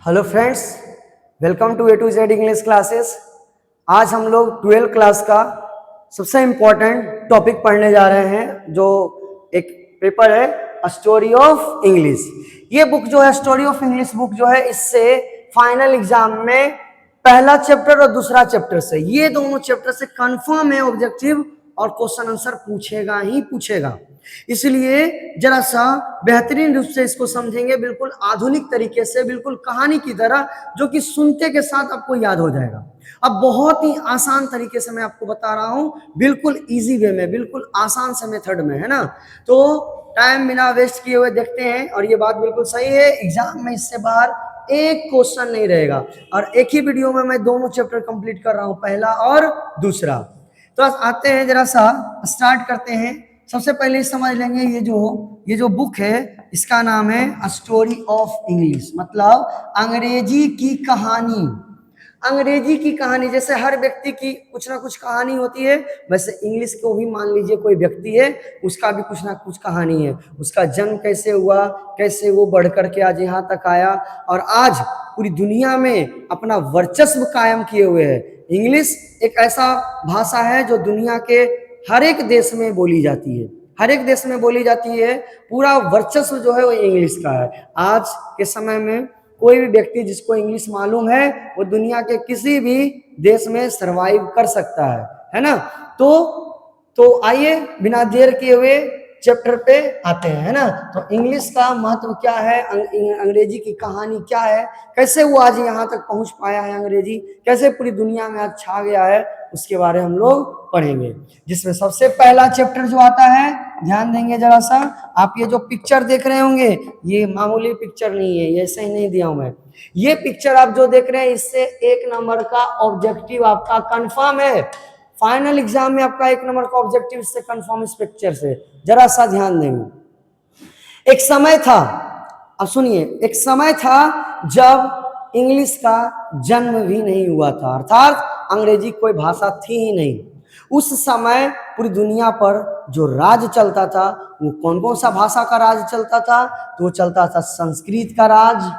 Hello friends, welcome to A to Z English classes. आज हम लोग 12th क्लास का सबसे इम्पोर्टेंट टॉपिक पढ़ने जा रहे हैं, जो एक पेपर है अ स्टोरी ऑफ इंग्लिश। ये बुक जो है स्टोरी ऑफ इंग्लिश बुक जो है, इससे फाइनल एग्जाम में पहला चैप्टर और दूसरा चैप्टर से, ये दोनों चैप्टर से कंफर्म है ऑब्जेक्टिव और क्वेश्चन आंसर पूछेगा ही पूछेगा। इसलिए जरा सा बेहतरीन रूप से इसको समझेंगे, बिल्कुल आधुनिक तरीके से, बिल्कुल कहानी की तरह, जो कि सुनते के साथ आपको याद हो जाएगा। अब बहुत ही आसान तरीके से मैं आपको बता रहा हूं, बिल्कुल इजी वे में, बिल्कुल आसान से मेथड में, है ना। तो टाइम बिना वेस्ट किए हुए देखते हैं, और ये बात बिल्कुल सही है, एग्जाम में इससे बाहर एक क्वेश्चन नहीं रहेगा। और एक ही वीडियो में मैं दोनों चैप्टर कंप्लीट कर रहा हूं, पहला और दूसरा। तो आते हैं, जरा सा स्टार्ट करते हैं। सबसे पहले समझ लेंगे, ये जो बुक है, इसका नाम है अ स्टोरी ऑफ इंग्लिश, मतलब अंग्रेजी की कहानी। अंग्रेजी की कहानी, जैसे हर व्यक्ति की कुछ ना कुछ कहानी होती है, वैसे इंग्लिश को भी मान लीजिए कोई व्यक्ति है, उसका भी कुछ ना कुछ कहानी है। उसका जन्म कैसे हुआ, कैसे वो बढ़ करके आज यहाँ तक आया, और आज पूरी दुनिया में अपना वर्चस्व कायम किए हुए है। इंग्लिश एक ऐसा भाषा है जो दुनिया के हर एक देश में बोली जाती है, हर एक देश में बोली जाती है। पूरा वर्चस्व जो है वो इंग्लिश का है। आज के समय में कोई भी व्यक्ति जिसको इंग्लिश मालूम है, वो दुनिया के किसी भी देश में सरवाइव कर सकता है ना। तो आइए बिना देर किए हुए चैप्टर पे आते हैं, है ना। तो इंग्लिश का महत्व क्या है, अंग्रेजी की कहानी क्या है, कैसे वो आज यहाँ तक पहुंच पाया है अंग्रेजी, कैसे पूरी दुनिया में आज छा गया है, उसके बारे में हम लोग पढ़ेंगे। जिसमें सबसे पहला चैप्टर जो आता है, ध्यान देंगे जरा सा। आप ये जो पिक्चर देख रहे होंगे, ये मामूली पिक्चर नहीं है, ये ऐसे ही नहीं दिया हूं मैं। ये पिक्चर आप जो देख रहे हैं, इससे 1 नंबर का ऑब्जेक्टिव आपका कंफर्म है। फाइनल एग्जाम में आपका 1 नंबर का ऑब्जेक्टिव इससे कंफर्म, इस पिक्चर से जरा सा ध्यान देंगे। एक समय था, अब सुनिए, एक समय था जब इंग्लिश का जन्म भी नहीं हुआ था, अर्थात अंग्रेजी कोई भाषा थी ही नहीं। उस समय पूरी दुनिया पर जो राज चलता था, वो कौन कौन सा भाषा का राज चलता था? तो वो चलता था संस्कृत का राज,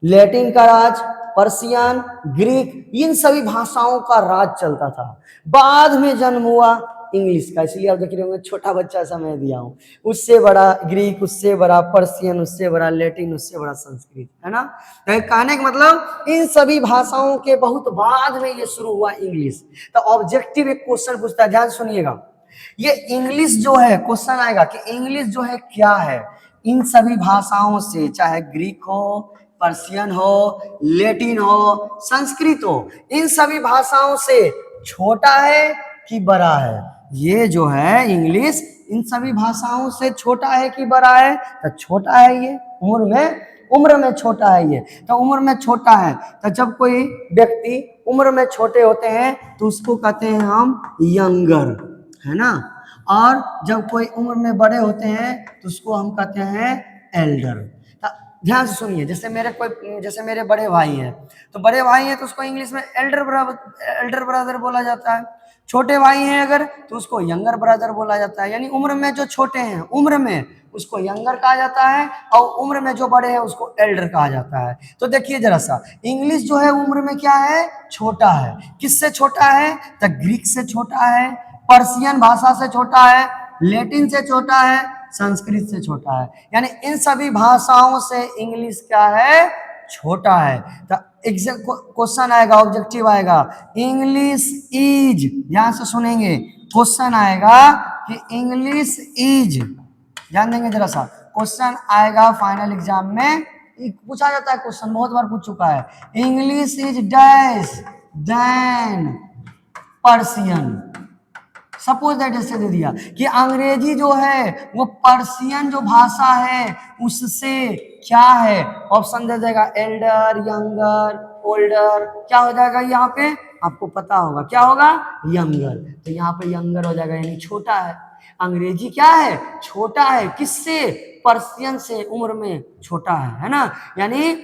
लैटिन का राज, पर्शियन, ग्रीक, इन सभी भाषाओं का राज चलता था। बाद में जन्म हुआ इंग्लिश का, इसलिए आप देख रहे होंगे छोटा बच्चा सा मैं दिया हूं, उससे बड़ा ग्रीक, उससे बड़ा पर्शियन, उससे बड़ा लैटिन, उससे बड़ा संस्कृत, है ना। तो कहने का मतलब, इन सभी भाषाओं के बहुत बाद में ये शुरू हुआ इंग्लिश। तो ऑब्जेक्टिव एक क्वेश्चन पूछता है, ध्यान सुनिएगा। ये इंग्लिश जो है, क्वेश्चन आएगा कि इंग्लिश जो है क्या है। इन सभी भाषाओं से, चाहे ग्रीक हो, पर्शियन हो, लैटिन हो, संस्कृत हो, इन सभी भाषाओं से छोटा है कि बड़ा है? ये जो है इंग्लिश इन सभी भाषाओं से छोटा है कि बड़ा है? तो छोटा है, ये उम्र में छोटा है। ये तो उम्र में छोटा है। तो जब कोई व्यक्ति उम्र में छोटे होते हैं तो उसको कहते हैं हम यंगर, है ना। और जब कोई उम्र में बड़े होते हैं तो उसको हम कहते हैं एल्डर। ध्यान से सुनिए, जैसे मेरे बड़े भाई हैं, तो बड़े भाई हैं तो उसको इंग्लिश में एल्डर ब्रदर बोला जाता है। छोटे भाई हैं अगर, तो उसको यंगर ब्रदर बोला जाता है। यानी उम्र में जो छोटे हैं, उम्र में उसको यंगर कहा जाता है, और उम्र में जो बड़े हैं उसको एल्डर कहा जाता है। तो देखिए जरा सा, इंग्लिश जो है उम्र में क्या है? छोटा है। किससे छोटा है? तो ग्रीक से छोटा है, पर्शियन भाषा से छोटा है, लैटिन से छोटा है, संस्कृत से छोटा है। यानी इन सभी भाषाओं से इंग्लिश क्या है? छोटा है। तो एग्जैक्ट क्वेश्चन आएगा, ऑब्जेक्टिव आएगा, इंग्लिश इज, ध्यान से सुनेंगे, क्वेश्चन आएगा कि इंग्लिश इज, ध्यान देंगे जरा सा, क्वेश्चन आएगा फाइनल एग्जाम में, पूछा जाता है क्वेश्चन, बहुत बार पूछ चुका है। English is dash than Persian. Suppose that ऐसे दे दिया कि अंग्रेजी जो है वो पर्शियन जो भाषा है उससे क्या है, ऑप्शन दे देगा एल्डर, यंगर, ओल्डर, क्या हो जाएगा यहाँ पे? आपको पता होगा क्या होगा? यंगर। तो यहाँ पे यंगर हो जाएगा, यानी छोटा है। अंग्रेजी क्या है? छोटा है। किससे? पर्शियन से उम्र में छोटा है ना। यानी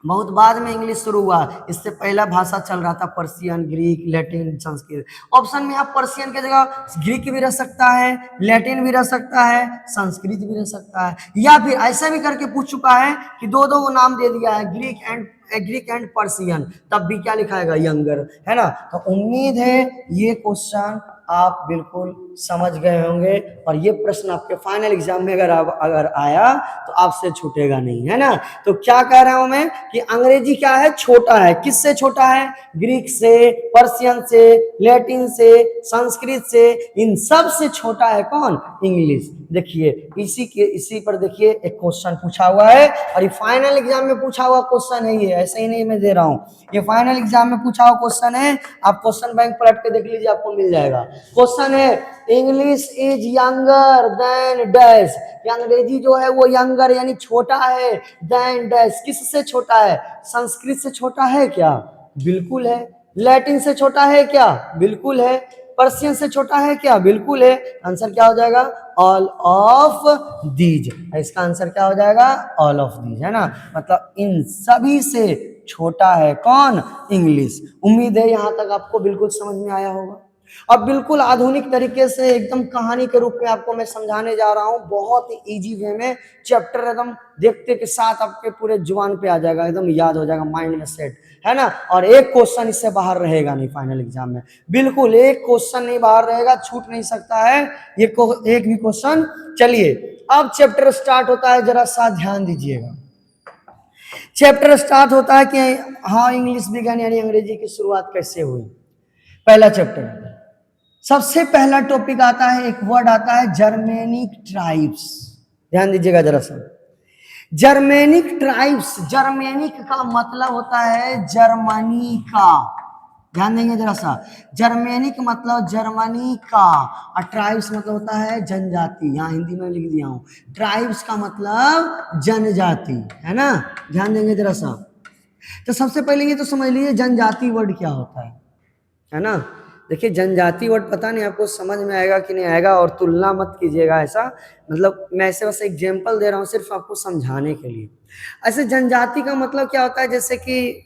बहुत बाद में इंग्लिश शुरू हुआ, इससे पहला भाषा चल रहा था Persian, Greek, Latin, Sanskrit. Option में आप पर्शियन की जगह ग्रीक भी रह सकता है, लैटिन भी रह सकता है, संस्कृत भी रह सकता है, या फिर ऐसा भी करके पूछ चुका है कि दो दो नाम दे दिया है, ग्रीक एंड पर्शियन, तब भी क्या लिखाएगा, यंगर, है ना। तो उम्मीद है ये क्वेश्चन आप बिल्कुल समझ गए होंगे, और ये प्रश्न आपके फाइनल एग्जाम में अगर आया तो आपसे छूटेगा नहीं, है ना। तो क्या कह रहा हूं मैं कि अंग्रेजी क्या है, छोटा है। किससे छोटा है, ग्रीक से, पर्शियन से, लैटिन से, संस्कृत से, इन सब से छोटा है कौन, इंग्लिश। देखिए इसी पर देखिए एक क्वेश्चन पूछा हुआ है, और ये फाइनल एग्जाम में पूछा हुआ क्वेश्चन है, ये ऐसे ही नहीं मैं दे रहा हूं, ये फाइनल एग्जाम में पूछा हुआ क्वेश्चन है। आप क्वेश्चन बैंक पलट के देख लीजिए, आपको मिल जाएगा। क्वेश्चन है English is younger than dash, अंग्रेजी जो है वो यंगर यानी छोटा है, देन डैश, किससे छोटा है, संस्कृत से छोटा है क्या, बिल्कुल है। लैटिन से छोटा है क्या, बिल्कुल है। पर्शियन से छोटा है क्या, बिल्कुल है। आंसर क्या हो जाएगा, ऑल ऑफ दीज। इसका आंसर क्या हो जाएगा, ऑल ऑफ दीज, है ना। मतलब इन सभी से छोटा है कौन, इंग्लिश। उम्मीद है यहां तक आपको बिल्कुल समझ में आया होगा। अब बिल्कुल आधुनिक तरीके से एकदम कहानी के रूप में आपको मैं समझाने जा रहा हूं, बहुत ही इजी वे में। चैप्टर एकदम देखते के साथ आपके पूरे जुबान पे आ जाएगा, एकदम याद हो जाएगा, माइंड में सेट, है ना। और एक क्वेश्चन इससे बाहर रहेगा नहीं फाइनल एग्जाम में, बिल्कुल एक क्वेश्चन नहीं बाहर रहेगा, छूट नहीं सकता है ये एक भी क्वेश्चन। चलिए अब चैप्टर स्टार्ट होता है, जरा सा ध्यान दीजिएगा। चैप्टर स्टार्ट होता है कि हाँ इंग्लिश बिगन यानी अंग्रेजी की शुरुआत कैसे हुई। पहला चैप्टर, सबसे पहला टॉपिक आता है, एक वर्ड आता है जर्मेनिक ट्राइब्स। ध्यान दीजिएगा जरा सा, जर्मेनिक ट्राइब्स, जर्मेनिक का मतलब होता है जर्मनी का, ध्यान देंगे जरा सा। जर्मेनिक मतलब जर्मनी का, और ट्राइब्स मतलब होता है जनजाति, यहाँ हिंदी में लिख दिया हूं, ट्राइब्स का मतलब जनजाति, है ना। ध्यान देंगे जरा सा। तो सबसे पहले ये तो समझ लीजिए जनजाति वर्ड क्या होता है ना। देखिए जनजाति वर्ड पता नहीं आपको समझ में आएगा कि नहीं आएगा, और तुलना मत कीजिएगा ऐसा, मतलब मैं ऐसे बस एग्जाम्पल दे रहा हूँ सिर्फ आपको समझाने के लिए। ऐसे जनजाति का मतलब क्या होता है, जैसे कि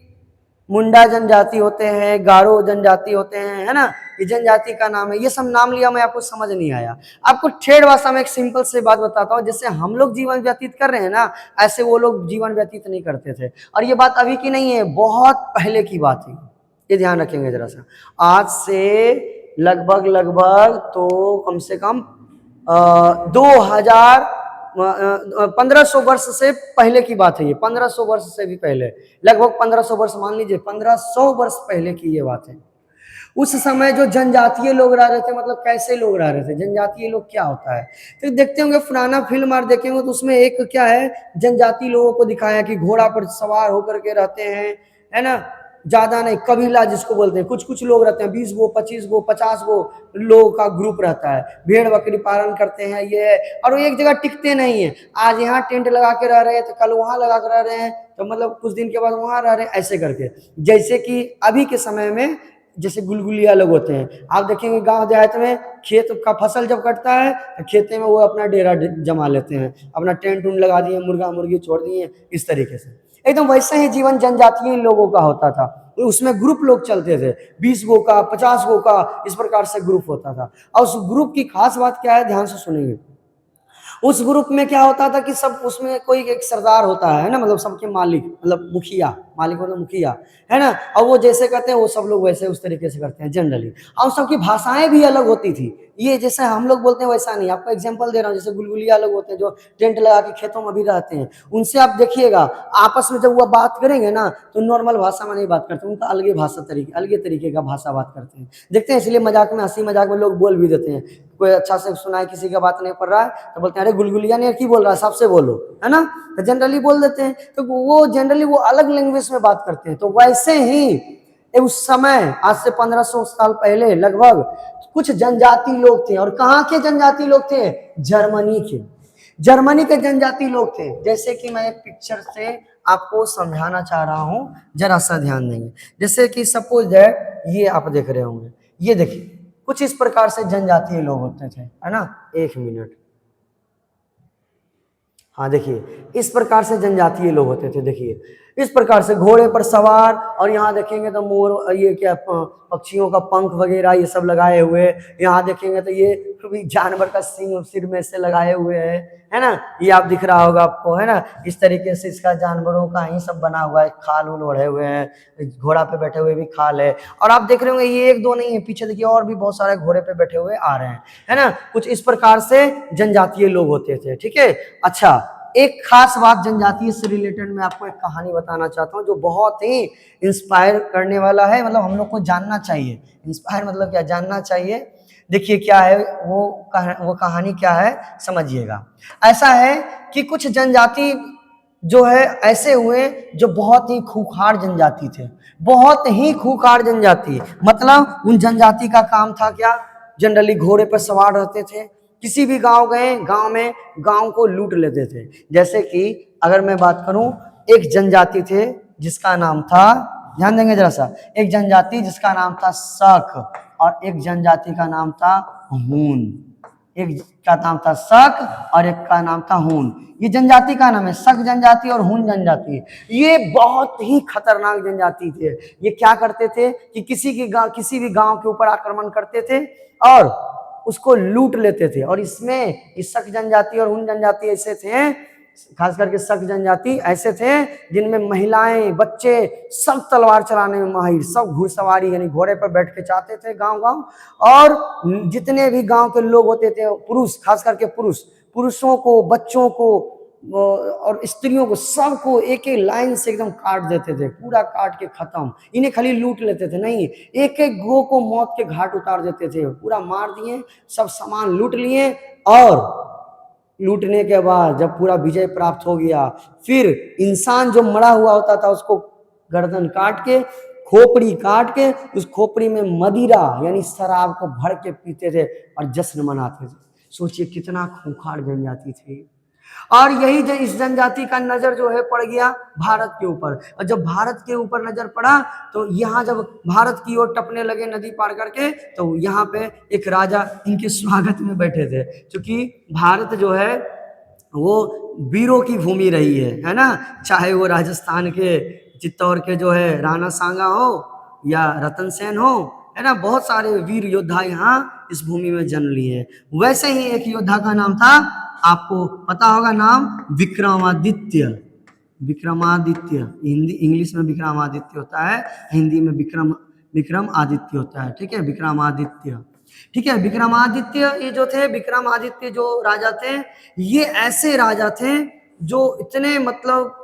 मुंडा जनजाति होते हैं, गारो जनजाति होते हैं, है ना, ये जनजाति का नाम है। ये सब नाम लिया मैं, आपको समझ नहीं आया। आपको ठेठ भाषा में एक सिंपल से बात बताता हूँ, जैसे हम लोग जीवन व्यतीत कर रहे हैं ना, ऐसे वो लोग जीवन व्यतीत नहीं करते थे। और ये बात अभी की नहीं है, बहुत पहले की बात है, ये ध्यान रखेंगे जरा सा। आज से लगभग तो कम से कम 1500 वर्ष से पहले की बात है ये, 1500 वर्ष से भी पहले, लगभग 1500 वर्ष मान लीजिए, 1500 वर्ष पहले की ये बात है। उस समय जो जनजातीय लोग रह रहे थे, मतलब कैसे लोग रह रहे थे, जनजातीय लोग क्या होता है, तो देखते होंगे पुराना फिल्म और देखेंगे तो उसमें एक क्या है, जनजातीय लोगों को दिखाया कि घोड़ा पर सवार होकर के रहते हैं, है ना, ज्यादा नहीं, कबीला जिसको बोलते हैं, कुछ कुछ लोग रहते हैं, 20 गो 25 गो 50 गो लोगों का ग्रुप रहता है, भेड़ बकरी पालन करते हैं ये, और वो एक जगह टिकते नहीं है, आज यहाँ टेंट लगा के रह रहे हैं तो कल वहां लगा कर रह रहे हैं, तो मतलब कुछ दिन के बाद वहां रह रहे हैं, ऐसे करके। जैसे कि अभी के समय में जैसे गुलगुलिया लोग होते हैं, आप देखेंगे गांव देहात में खेत का फसल जब कटता है तो खेते में वो अपना डेरा जमा लेते हैं, अपना टेंट उंट लगा दिए, मुर्गा मुर्गी छोड़ दिए, इस तरीके से एकदम वैसा ही जीवन जनजातीय लोगों का होता था। उसमें ग्रुप लोग चलते थे, 20 गो का 50 गो का, इस प्रकार से ग्रुप होता था। और उस ग्रुप की खास बात क्या है, ध्यान से सुनेंगे। उस ग्रुप में क्या होता था कि सब, उसमें कोई एक सरदार होता है ना, मतलब सबके मालिक, मतलब मुखिया, मालिक मतलब मुखिया, है ना, और वो जैसे करते हैं वो सब लोग वैसे उस तरीके से करते हैं जनरली। और सबकी भाषाएं भी अलग होती थी, ये जैसे हम लोग बोलते हैं वैसा नहीं। आपको एग्जांपल दे रहा हूँ, जैसे गुलगुलिया लोग होते हैं जो टेंट लगा के खेतों में भी रहते हैं, उनसे आप देखिएगा आपस में जब वो बात करेंगे ना तो नॉर्मल भाषा में नहीं बात करते, उनका अलगे भाषा तरीके, अलगे तरीके का भाषा बात करते हैं, देखते हैं। इसलिए मजाक में, हंसी मजाक में लोग बोल भी देते हैं, कोई अच्छा से सुनाए किसी का बात नहीं पड़ रहा है तो बोलते हैं अरे गुलगुलिया ने की बोल रहा है, सबसे बोलो, है ना, तो जनरली बोल देते हैं। तो वो जनरली वो अलग लैंग्वेज में बात करते हैं। तो वैसे ही उस समय, आज से 1500 साल पहले लगभग, कुछ जनजाति लोग थे। और कहाँ के जनजाति लोग थे, जर्मनी के, जर्मनी के जनजाति लोग थे। जैसे कि मैं एक पिक्चर से आपको समझाना चाह रहा हूं, जरा सा ध्यान देंगे। जैसे कि सपोज दैट ये आप देख रहे होंगे, ये देखिए कुछ इस प्रकार से जनजातीय लोग होते थे, है ना। एक मिनट, हाँ देखिए, इस प्रकार से जनजातीय लोग होते थे। देखिए इस प्रकार से घोड़े पर सवार, और यहाँ देखेंगे तो मोर, ये क्या पक्षियों का पंख वगैरह ये सब लगाए हुए। यहाँ देखेंगे तो ये भी जानवर का सिंग सिर में से लगाए हुए है ना। ये आप दिख रहा होगा आपको, है ना। इस तरीके से इसका जानवरों का ही सब बना हुआ है, खाल उल ओढ़े हुए हैं, घोड़ा पे बैठे हुए भी खाल है। और आप देख रहे होंगे ये एक दो नहीं है, पीछे देखिए और भी बहुत सारे घोड़े पे बैठे हुए आ रहे हैं, है ना। कुछ इस प्रकार से जनजातीय लोग होते थे, ठीक है। अच्छा, एक खास बात जनजातीय से रिलेटेड मैं आपको एक कहानी बताना चाहता हूँ जो बहुत ही इंस्पायर करने वाला है, मतलब हम लोग को जानना चाहिए। इंस्पायर मतलब क्या, जानना चाहिए। देखिए क्या है वो कहानी क्या है, समझिएगा। ऐसा है कि कुछ जनजाति जो है ऐसे हुए जो बहुत ही खूंखार जनजाति थे, बहुत ही खूंखार जनजाति। मतलब उन जनजाति का काम था क्या, जनरली घोड़े पर सवार रहते थे, किसी भी गांव गए, गांव में गांव को लूट लेते थे। जैसे कि अगर मैं बात करूं, एक जनजाति थे जिसका नाम था, ध्यान देंगे जरा सा, एक जनजाति जिसका नाम था शक, और एक जनजाति का नाम था हून। एक का नाम था शक और एक का नाम था हून। ये जनजाति का नाम है, शक जनजाति और हून जनजाति। ये बहुत ही खतरनाक जनजाति थे। ये क्या करते थे कि किसी भी गांव के ऊपर आक्रमण करते थे और उसको लूट लेते थे। और इसमें इस शक जनजाति और हून जनजाति ऐसे थे, खास करके शक जनजाति ऐसे थे जिनमें महिलाएं, बच्चे सब तलवार चलाने में माहिर, सब घुड़सवारी यानी घोड़े पर बैठ के जाते थे गांव गांव। और जितने भी गांव के लोग होते थे, पुरुष, खास करके पुरुषों को, बच्चों को और स्त्रियों को, सबको एक एक लाइन से एकदम काट देते थे, पूरा काट के खत्म। इन्हें खाली लूट लेते थे नहीं, एक एक गो को मौत के घाट उतार देते थे, पूरा मार दिए, सब सामान लूट लिए। और लूटने के बाद जब पूरा विजय प्राप्त हो गया, फिर इंसान जो मरा हुआ होता था उसको गर्दन काट के, खोपड़ी काट के, उस खोपड़ी में मदिरा यानी शराब को भर के पीते थे और जश्न मनाते थे। सोचिए कितना खूंखार जनजाति थी। और यही इस जनजाति का नजर जो है पड़ गया भारत के ऊपर। और जब भारत के ऊपर नजर पड़ा तो यहाँ जब भारत की ओर टपने लगे नदी पार करके, तो यहाँ पे एक राजा इनके स्वागत में बैठे थे। क्योंकि भारत जो है वो वीरों की भूमि रही है ना। चाहे वो राजस्थान के चित्तौड़ के जो है राणा सांगा हो या रतन सेन हो, है ना, बहुत सारे वीर योद्धा यहाँ इस भूमि में जन्म लिए। वैसे ही एक योद्धा का नाम था, आपको पता होगा नाम, विक्रमादित्य। विक्रमादित्य, हिंदी इंग्लिश में विक्रमादित्य होता है, हिंदी में विक्रम आदित्य होता है, ठीक है, विक्रमादित्य, ठीक है। विक्रमादित्य ये जो थे, विक्रमादित्य जो राजा थे, ये ऐसे राजा थे जो इतने, मतलब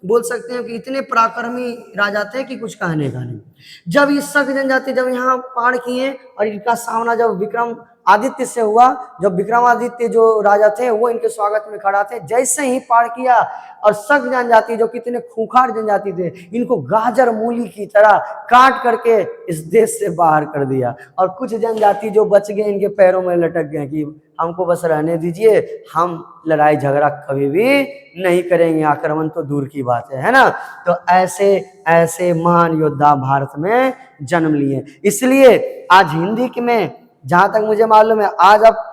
बोल सकते हैं कि इतने पराक्रमी राजा थे कि कुछ कहने का नहीं। जब ये शक जनजाति जब यहाँ पार किए और इनका सामना जब विक्रम आदित्य से हुआ, जब विक्रमादित्य जो राजा थे वो इनके स्वागत में खड़ा थे, जैसे ही पार किया और शक जनजाति जो कितने खूंखार जनजाति थे, इनको गाजर मूली की तरह काट करके इस देश से बाहर कर दिया। और कुछ जनजाति जो बच गए इनके पैरों में लटक गए कि हमको बस रहने दीजिए, हम लड़ाई झगड़ा कभी भी नहीं करेंगे, आक्रमण तो दूर की बात है ना। तो ऐसे ऐसे महान योद्धा भारत में जन्म लिए। इसलिए आज हिंदी में जहां तक मुझे मालूम है, आज आप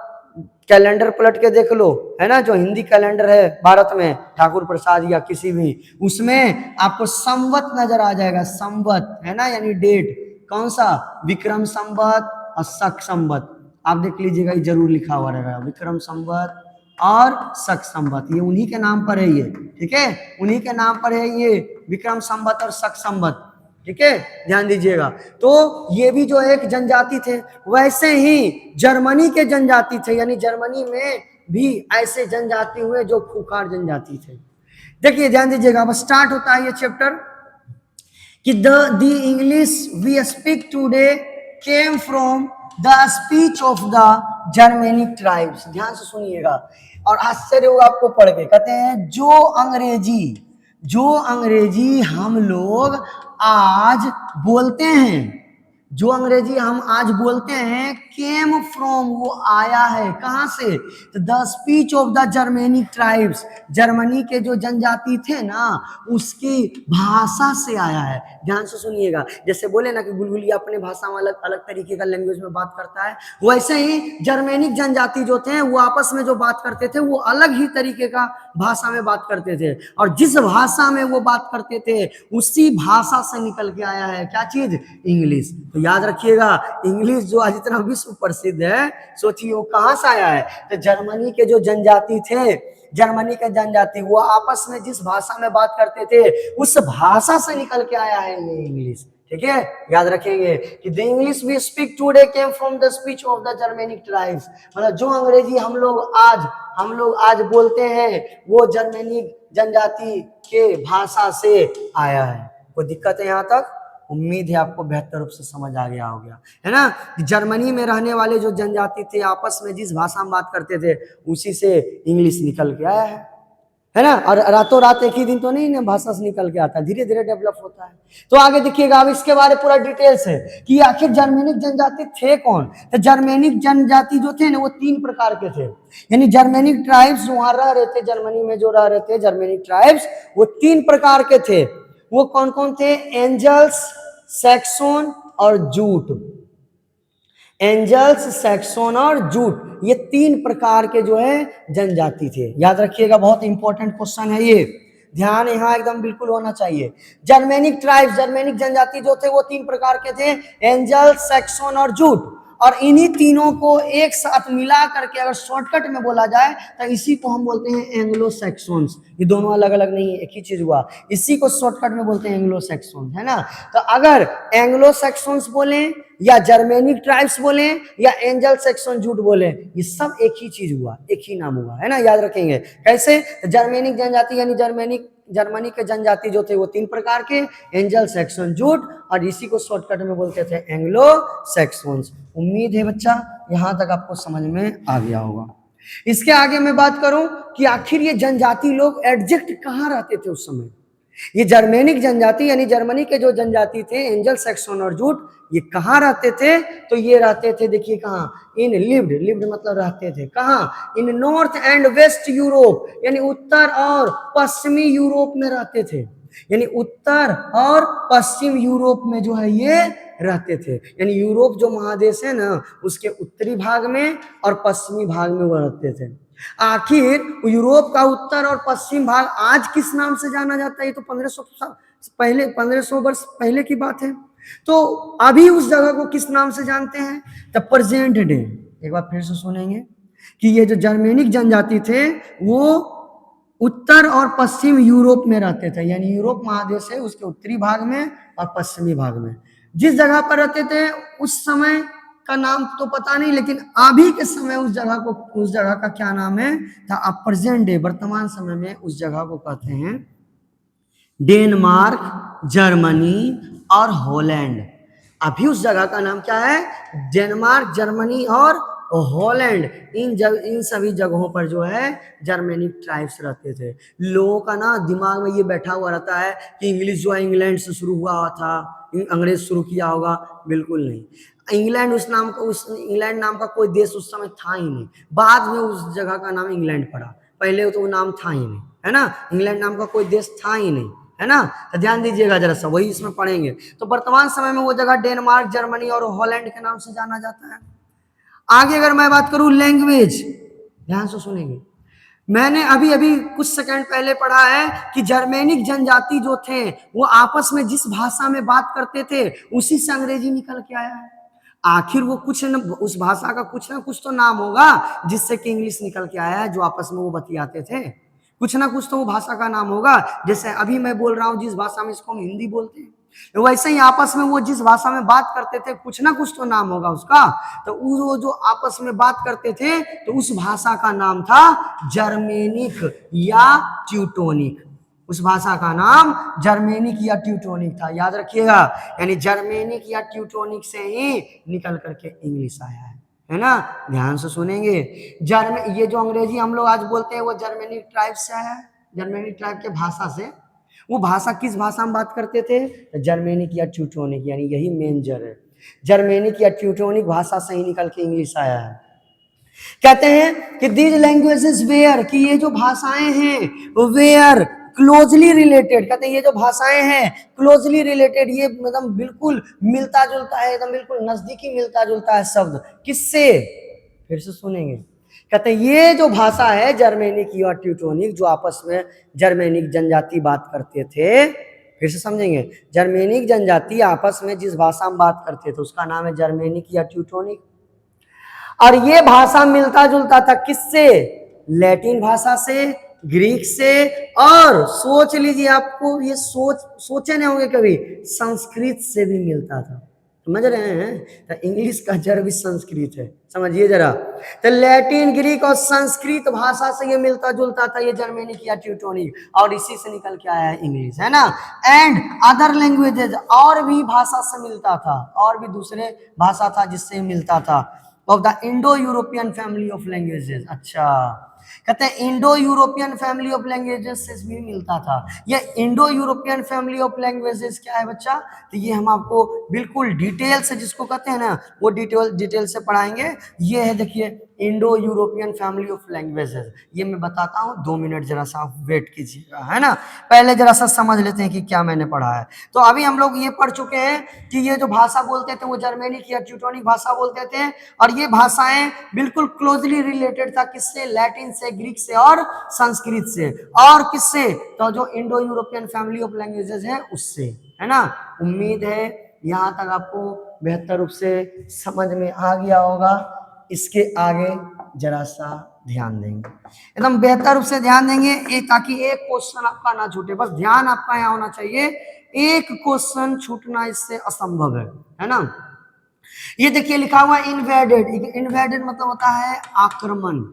कैलेंडर पलट के देख लो, है ना, जो हिंदी कैलेंडर है भारत में, ठाकुर प्रसाद या किसी भी, उसमें आपको संवत नजर आ जाएगा, संवत, है ना, यानी डेट, कौन सा, विक्रम संवत और शक संवत। आप देख लीजिएगा, ये जरूर लिखा हुआ रहेगा, विक्रम संवत और शक संवत, ये उन्हीं के नाम पर है ये, ठीक है, उन्हीं के नाम पर है ये, विक्रम संवत और शक संवत, ठीक है, ध्यान दीजिएगा। तो ये भी जो एक जनजाति थे, वैसे ही जर्मनी के जनजाति थे, यानी जर्मनी में भी ऐसे जनजाति हुए जो खूंखार जनजाति थे। देखिए ध्यान दीजिएगा, अब स्टार्ट होता है ये चैप्टर कि the English we speak today came from the speech of the Germanic tribes. ध्यान से सुनिएगा और आश्चर्य होगा आपको पढ़ के। कहते हैं जो अंग्रेजी हम लोग आज बोलते हैं, जो अंग्रेजी हम आज बोलते हैं केम फ्रॉम, वो आया है कहां से? तो the speech of the Germanic tribes, Germany के जो जनजाति थे ना उसकी भाषा से आया है। ध्यान से सुनिएगा, जैसे बोले ना कि बुलबुलिया अपने भाषा में अलग अलग तरीके का लैंग्वेज में बात करता है, वैसे ही जर्मेनिक जनजाति जो थे वो आपस में जो बात करते थे वो अलग ही तरीके का भाषा में बात करते थे, और जिस भाषा में वो बात करते थे उसी भाषा से निकल के आया है क्या चीज? इंग्लिश। तो याद रखिएगा, इंग्लिश जो आज इतना विश्व प्रसिद्ध है, सोचिए वो कहां से आया है? तो जर्मनी के जो जनजाति थे, जर्मनी के जनजाति वो आपस में जिस भाषा में बात करते थे उस भाषा से निकल के आया है ये इंग्लिश। ठीक है, याद रखेंगे कि the English we speak today came from the speech of the Germanic tribes, मतलब जो अंग्रेजी हम लोग आज बोलते हैं वो जर्मेनिक जनजाति के भाषा से आया है। कोई दिक्कत है यहाँ तक? उम्मीद है आपको बेहतर रूप से समझ आ गया होगा, है ना? जर्मनी में रहने वाले जो जनजाति थे आपस में जिस भाषा में बात करते थे उसी से इंग्लिश निकल के आया है ना? और रातों रात एक ही दिन तो नहीं ना भाषा से निकल के आता है, धीरे धीरे डेवलप होता है। तो आगे देखिएगा, अब इसके बारे में पूरा डिटेल्स है कि आखिर जर्मेनिक जनजाति थे कौन। तो जर्मेनिक जनजाति जो थे ना वो 3 प्रकार के थे, यानी जर्मेनिक ट्राइब्स वहां रह रहे थे, जर्मनी में जो रह रहे थे जर्मेनिक ट्राइब्स वो 3 प्रकार के थे। वो कौन कौन थे? एंजल्स, सैक्सोन और जूट। एंजल्स, सैक्सोन और जूट, ये 3 प्रकार के जो है जनजाति थे। याद रखिएगा, बहुत इंपॉर्टेंट क्वेश्चन है ये, ध्यान यहाँ एकदम बिल्कुल होना चाहिए। जर्मेनिक ट्राइब्स, जर्मेनिक जनजाति जो थे वो 3 प्रकार के थे, एंजल, सैक्सोन और जूट। और इन्हीं तीनों को एक साथ मिला करके अगर शॉर्टकट में बोला जाए तो इसी को हम बोलते हैं एंग्लो सैक्सोन्स। ये दोनों अलग अलग नहीं है, एक ही चीज हुआ, इसी को शॉर्टकट में बोलते हैं एंग्लो सैक्सोन्स, है ना? तो अगर एंग्लो सैक्सोन्स बोले या जर्मेनिक ट्राइब्स बोले या एंजल सैक्सन जूट बोले, ये सब एक ही चीज हुआ, एक ही नाम हुआ, है ना? याद रखेंगे कैसे? जर्मेनिक जनजाति यानी जर्मनी के जनजाति जो थे वो 3 प्रकार के, एंजल, सैक्सन, जूट, और इसी को शॉर्टकट में बोलते थे एंग्लो सैक्सोन्स। उम्मीद है बच्चा यहां तक आपको समझ में आ गया होगा। इसके आगे मैं बात करूं कि आखिर ये जनजाति लोग एडजस्ट कहां रहते थे उस समय। ये जर्मेनिक जनजाति यानी जर्मनी के जो जनजाति थे एंजल, सैक्सन और जूट, ये कहाँ रहते थे? तो ये रहते थे, देखिए कहाँ, इन लिव्ड मतलब रहते थे कहाँ? इन नॉर्थ एंड वेस्ट यूरोप, यानी उत्तर और पश्चिमी यूरोप में रहते थे, यानी उत्तर और पश्चिम यूरोप में जो है ये रहते थे। यानी यूरोप जो महादेश है ना उसके उत्तरी भाग में और पश्चिमी भाग में वो रहते थे। आखिर यूरोप का उत्तर और पश्चिम भाग आज किस नाम से जाना जाता है? ये तो 1500 वर्ष पहले की बात है। तो अभी उस जगह को किस नाम से जानते हैं? The present day. एक बार फिर से सुनेंगे कि ये जो जर्मेनिक जनजाति थे वो उत्तर और पश्चिम यूरोप में रहते थे, यानी यूरोप महादेश है उसके उत्तरी भाग में और पश्चिमी भाग में। जिस जगह पर रहते थे उस समय का नाम तो पता नहीं, लेकिन अभी के समय उस जगह का क्या नाम है? प्रेजेंट डे, वर्तमान समय में उस जगह को कहते हैं डेनमार्क, जर्मनी और हॉलैंड। अभी उस जगह का नाम क्या है? डेनमार्क, जर्मनी और हॉलैंड। इन सभी जगहों पर जो है जर्मेनिक ट्राइब्स रहते थे। लोगों का ना दिमाग में ये बैठा हुआ रहता है कि इंग्लिश जो है इंग्लैंड से शुरू हुआ था, अंग्रेज शुरू किया होगा। बिल्कुल नहीं, इंग्लैंड इंग्लैंड नाम का कोई देश उस समय था ही नहीं, बाद में उस जगह का नाम इंग्लैंड पड़ा, पहले तो वो नाम था ही नहीं, है ना? इंग्लैंड नाम का कोई देश था ही नहीं, है ना? तो ध्यान दीजिएगा जरा सा, वही इसमें पढ़ेंगे। तो वर्तमान समय में वो जगह डेनमार्क, जर्मनी और हॉलैंड के नाम से जाना जाता है। आगे अगर मैं बात करूं लैंग्वेज, ध्यान से सुनेंगे, मैंने अभी अभी कुछ सेकंड पहले पढ़ा है कि जर्मेनिक जनजाति जो थे वो आपस में जिस भाषा में बात करते थे उसी से अंग्रेजी निकल के आया है। आखिर वो कुछ न, उस भाषा का कुछ ना कुछ तो नाम होगा जिससे कि इंग्लिश निकल के आया है, जो आपस में वो बतियाते थे, कुछ ना कुछ तो वो भाषा का नाम होगा। जैसे अभी मैं बोल रहा हूँ जिस भाषा में, इसको हम हिंदी बोलते हैं, वैसे ही आपस में वो जिस भाषा में बात करते थे कुछ ना कुछ तो नाम होगा उसका। तो वो जो आपस में बात करते थे तो उस भाषा का नाम था जर्मेनिक या ट्यूटोनिक। उस भाषा का नाम जर्मेनिक या ट्यूटोनिक था, याद रखिएगा। यानी जर्मेनिक या ट्यूटोनिक से ही निकल करके इंग्लिश आया है ना? ध्यान से सुनेंगे। ये जो अंग्रेजी हम लोग आज बोलते हैं वो जर्मेनिक ट्राइब से आया है, जर्मेनिक ट्राइब के भाषा से। वो भाषा किस भाषा में बात करते थे? जर्मेनिक या ट्यूटोनिक, यानी यही मेन जड़ है। जर्मेनिक या ट्यूटोनिक भाषा से ही निकल के इंग्लिश आया है। कहते हैं कि दीज लैंग्वेजेस वेयर, कि ये जो भाषाएं हैं वेयर क्लोजली रिलेटेड, कहते हैं ये जो भाषाएं हैं क्लोजली रिलेटेड, ये मतलब बिल्कुल मिलता जुलता है, एकदम बिल्कुल नजदीकी मिलता जुलता है शब्द किससे, फिर से सुनेंगे। कहते हैं ये जो भाषा है जर्मेनिक या ट्यूटोनिक, जो आपस में जर्मेनिक जनजाति बात करते थे, फिर से समझेंगे, जर्मेनिक जनजाति आपस में जिस भाषा में बात करते थे उसका नाम है जर्मेनिक या ट्यूटोनिक। और ये भाषा मिलता जुलता था किससे, लैटिन भाषा से, ग्रीक से, और सोच लीजिए, आपको ये सोचे नहीं होंगे कभी, संस्कृत से भी मिलता था। समझ रहे हैं, तो इंग्लिश का जड़ भी संस्कृत है, समझिए जरा। तो लैटिन, ग्रीक और संस्कृत भाषा से ये मिलता जुलता था ये जर्मेनिक या ट्यूटोनिक, और इसी से निकल के आया है इंग्लिश, है ना। एंड अदर लैंग्वेजेज, और भी भाषा से मिलता था, और भी दूसरे भाषा था जिससे मिलता था, of the Indo European family of languages. अच्छा, कहते हैं Indo European family of languages से भी मिलता था। ये Indo European family of languages क्या है बच्चा, तो ये हम आपको बिल्कुल डिटेल से, जिसको कहते हैं ना वो डिटेल से पढ़ाएंगे। ये है देखिए Indo European family of languages, ये मैं बताता हूँ, 2 मिनट जरा सा आप वेट कीजिएगा, है ना। पहले जरा सा समझ लेते हैं कि क्या मैंने पढ़ा है। तो अभी हम लोग ये पढ़ चुके हैं कि ये जो भाषा बोलते थे वो जर्मेनिक या ट्यूटोनिक भाषा बोलते थे, और ये भाषाएं बिल्कुल क्लोजली रिलेटेड था किससे, लैटिन से, ग्रीक से और संस्कृत से, और किससे, तो जो Indo European family of languages है उससे, है ना। उम्मीद है यहाँ तक आपको बेहतर रूप से समझ में आ गया होगा। इसके आगे जरा सा ध्यान देंगे, एकदम बेहतर रूप से ध्यान देंगे, ताकि एक क्वेश्चन आपका ना छूटे, बस ध्यान आपका यहाँ होना चाहिए, एक क्वेश्चन छूटना इससे असंभव है ना। ये देखिए लिखा हुआ इन्वेडेड, इन्वेडेड मतलब होता है आक्रमण,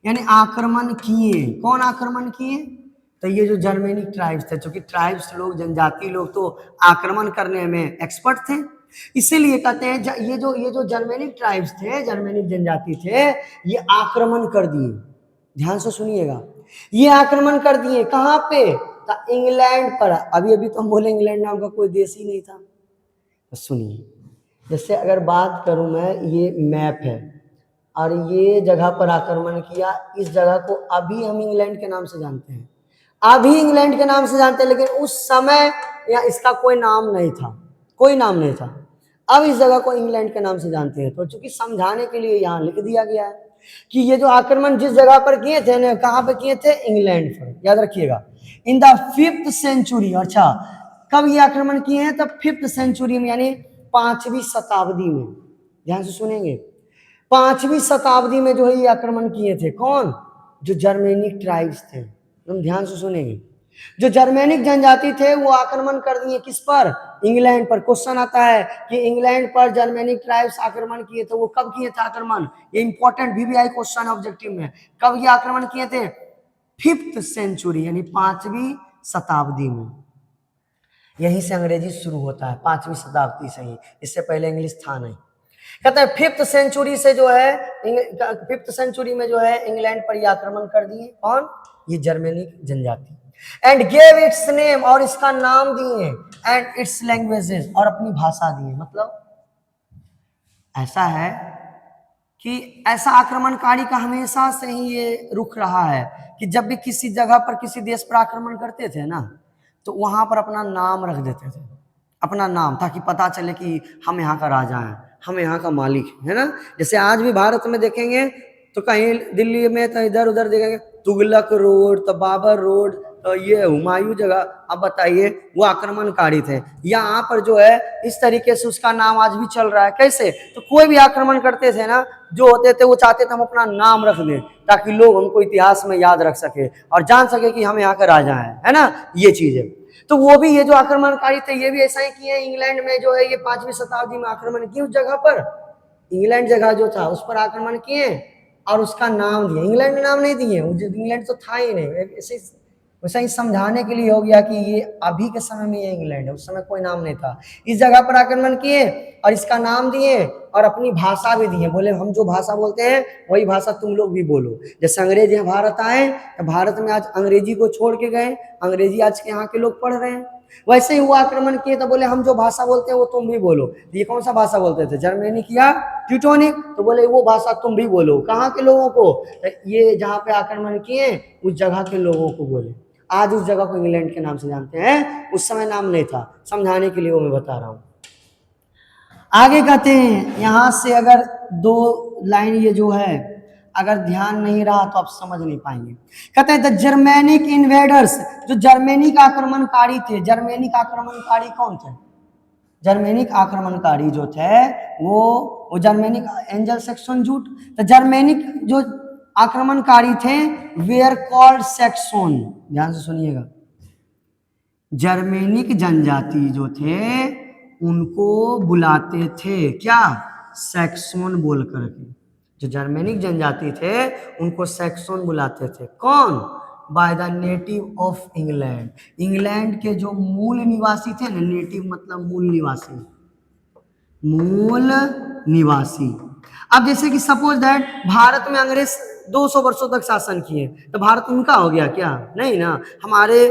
यानी आक्रमण किए, कौन आक्रमण किए, तो ये जो जर्मेनिक ट्राइब्स थे, क्योंकि ट्राइब्स लोग, जनजाति लोग तो आक्रमण करने में एक्सपर्ट थे, इसीलिए कहते हैं ये जो जर्मेनिक ट्राइब्स थे, जर्मेनिक जनजाति थे, ये आक्रमण कर दिए। ध्यान से सुनिएगा, ये आक्रमण कर दिए कहाँ पे, तो इंग्लैंड पर। अभी अभी तो हम बोले इंग्लैंड नाम का कोई देश ही नहीं था। तो सुनिए, जैसे अगर बात करूं मैं, ये मैप है और ये जगह पर आक्रमण किया, इस जगह को अभी हम इंग्लैंड के नाम से जानते हैं, अभी इंग्लैंड के नाम से जानते हैं, लेकिन उस समय या इसका कोई नाम नहीं था, कोई नाम नहीं था। अब इस जगह को इंग्लैंड के नाम से जानते हैं। तो चूंकि समझाने के लिए यहाँ लिख दिया गया है कि ये जो आक्रमण जिस जगह पर किए थे ना, कहाँ पे किए थे, इंग्लैंड पर, याद रखिएगा। इन द 5th सेंचुरी, अच्छा कब ये आक्रमण किए हैं, तब 5th सेंचुरी में, यानी 5वीं शताब्दी में। ध्यान से सुनेंगे, 5वीं शताब्दी में जो है ये आक्रमण किए थे, कौन, जो जर्मेनिक ट्राइब्स थे। तुम ध्यान से सुनेंगे, जो जर्मेनिक जनजाति थे वो आक्रमण कर दिए किस पर, इंग्लैंड पर। क्वेश्चन आता है कि इंग्लैंड पर जर्मेनिक ट्राइब्स आक्रमण किए थे, वो कब किए थे आक्रमण, ये इंपॉर्टेंट VVI क्वेश्चन ऑब्जेक्टिव में, कब ये आक्रमण किए थे, 5th सेंचुरी, यानी 5वीं शताब्दी में। यहीं से अंग्रेजी शुरू होता है, 5वीं शताब्दी से ही, इससे पहले इंग्लिश था नहीं। कहते हैं 5th सेंचुरी से जो है, 5th सेंचुरी में जो है इंग्लैंड पर ये आक्रमण कर दिए, कौन, ये जर्मेनिक जनजाति। एंड गेव इट्स नेम, और इसका नाम दिए, एंड इट्स लैंग्वेजेस, और अपनी भाषा दिए। मतलब ऐसा है कि ऐसा आक्रमणकारी का हमेशा से ही ये रुख रहा है कि जब भी किसी जगह पर, किसी देश पर आक्रमण करते थे ना, तो वहां पर अपना नाम रख देते थे, अपना नाम, ताकि पता चले कि हम यहाँ का राजा हैं, हम यहाँ का मालिक है ना। जैसे आज भी भारत में देखेंगे तो कहीं दिल्ली में तो इधर उधर देखेंगे तुगलक रोड, तो बाबर रोड, तो ये हुमायूं जगह। अब बताइए, वो आक्रमणकारी थे, यहाँ पर जो है इस तरीके से उसका नाम आज भी चल रहा है। कैसे, तो कोई भी आक्रमण करते थे ना, जो होते थे वो चाहते थे हम अपना नाम रख दें, ताकि लोग हमको इतिहास में याद रख सके और जान सके कि हम यहाँ के राजा हैं, है ना, ये चीज है। तो वो भी, ये जो आक्रमणकारी थे ये भी ऐसा ही किए। इंग्लैंड में जो है ये 5वीं शताब्दी में आक्रमण किए, उस जगह पर, इंग्लैंड जगह जो था उस पर आक्रमण किए और उसका नाम दिया। इंग्लैंड में नाम नहीं दिए, इंग्लैंड तो था ही नहीं, वैसा ही समझाने के लिए हो गया कि ये अभी के समय में ये इंग्लैंड है, उस समय कोई नाम नहीं था। इस जगह पर आक्रमण किए और इसका नाम दिए और अपनी भाषा भी दिए, बोले हम जो भाषा बोलते हैं वही भाषा तुम लोग भी बोलो। जैसे अंग्रेज यहाँ भारत आए तो भारत में आज अंग्रेजी को छोड़ के गए, अंग्रेजी आज के यहाँ के लोग पढ़ रहे हैं। वैसे ही वो आक्रमण किए तो बोले हम जो भाषा बोलते हैं वो तुम भी बोलो। ये कौन सा भाषा बोलते थे, जर्मेनिक या ट्यूटोनिक, तो बोले वो भाषा तुम भी बोलो। कहाँ के लोगों को, तो ये जहाँ पे आक्रमण किए उस जगह के लोगों को बोले। आज उस जगह को इंग्लैंड के नाम से जानते हैं, उस समय नाम नहीं था, समझाने के लिए वो मैं बता रहा हूँ। आगे कहते हैं, यहां से अगर 2 लाइन ये जो है अगर ध्यान नहीं रहा तो आप समझ नहीं पाएंगे। कहते हैं द जर्मेनिक इन्वेडर्स, जो जर्मेनिक आक्रमणकारी थे। जर्मेनिक आक्रमणकारी कौन थे, जर्मेनिक आक्रमणकारी जो थे वो जर्मेनिक एंजल सेक्सन जूट। तो जर्मेनिक जो आक्रमणकारी थे वेयर कॉल्ड सेक्सन, ध्यान से सुनिएगा। जर्मेनिक जनजाति जो थे उनको बुलाते थे क्या, सैक्सन बोल करके। जो जर्मेनिक जनजाति थे उनको सैक्सन बुलाते थे। कौन, by the native of England. England के जो मूल निवासी थे ना, नेटिव मतलब मूल निवासी, मूल निवासी। अब जैसे कि सपोज दैट भारत में अंग्रेज 200 वर्षों तक शासन किए, तो भारत उनका हो गया क्या, नहीं ना। हमारे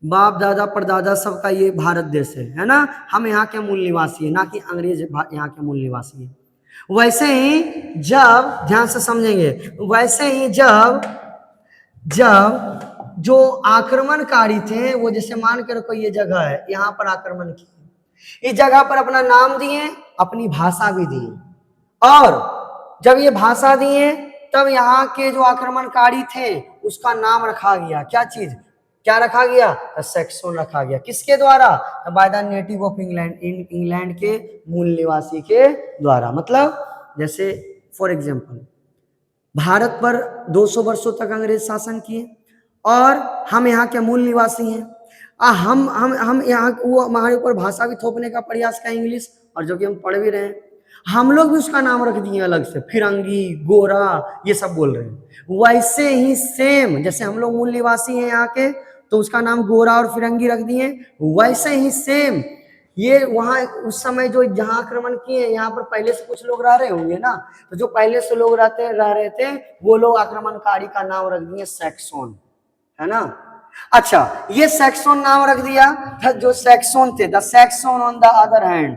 बाप दादा परदादा सबका ये भारत देश है ना। हम यहाँ के मूल निवासी है, ना कि अंग्रेज यहाँ के मूल निवासी है। वैसे ही जब, ध्यान से समझेंगे, वैसे ही जब जब जो आक्रमणकारी थे वो, जैसे मान के रखो ये जगह है, यहाँ पर आक्रमण किए, इस जगह पर अपना नाम दिए, अपनी भाषा भी दिए, और जब ये भाषा दिए तब यहाँ के जो आक्रमणकारी थे उसका नाम रखा गया। क्या चीज, क्या रखा गया, सैक्सन रखा गया। किसके द्वारा, by the native of England, England के मूल निवासी के द्वारा। मतलब जैसे फॉर एग्जांपल भारत पर 200 वर्षों तक अंग्रेज शासन किए और हम यहाँ के मूल निवासी हैं। हम यहाँ वो हमारे ऊपर भाषा भी थोपने का प्रयास का इंग्लिश, और जो कि हम पढ़ भी रहे हैं, हम लोग भी उसका नाम रख दिए अलग से, फिरंगी, गोरा, ये सब बोल रहे हैं। वैसे ही सेम, जैसे हम लोग मूल निवासी हैं यहाँ के तो उसका नाम गोरा और फिरंगी रख दिए, वैसे ही सेम ये वहां उस समय जो जहां आक्रमण किए, यहाँ पर पहले से कुछ लोग रह रहे होंगे ना, तो जो पहले से लोग रह रहे थे वो लोग आक्रमणकारी का नाम रख दिए सैक्सन, है ना। अच्छा, ये सैक्सन नाम रख दिया। जो सैक्सन थे, the Saxon on the other hand,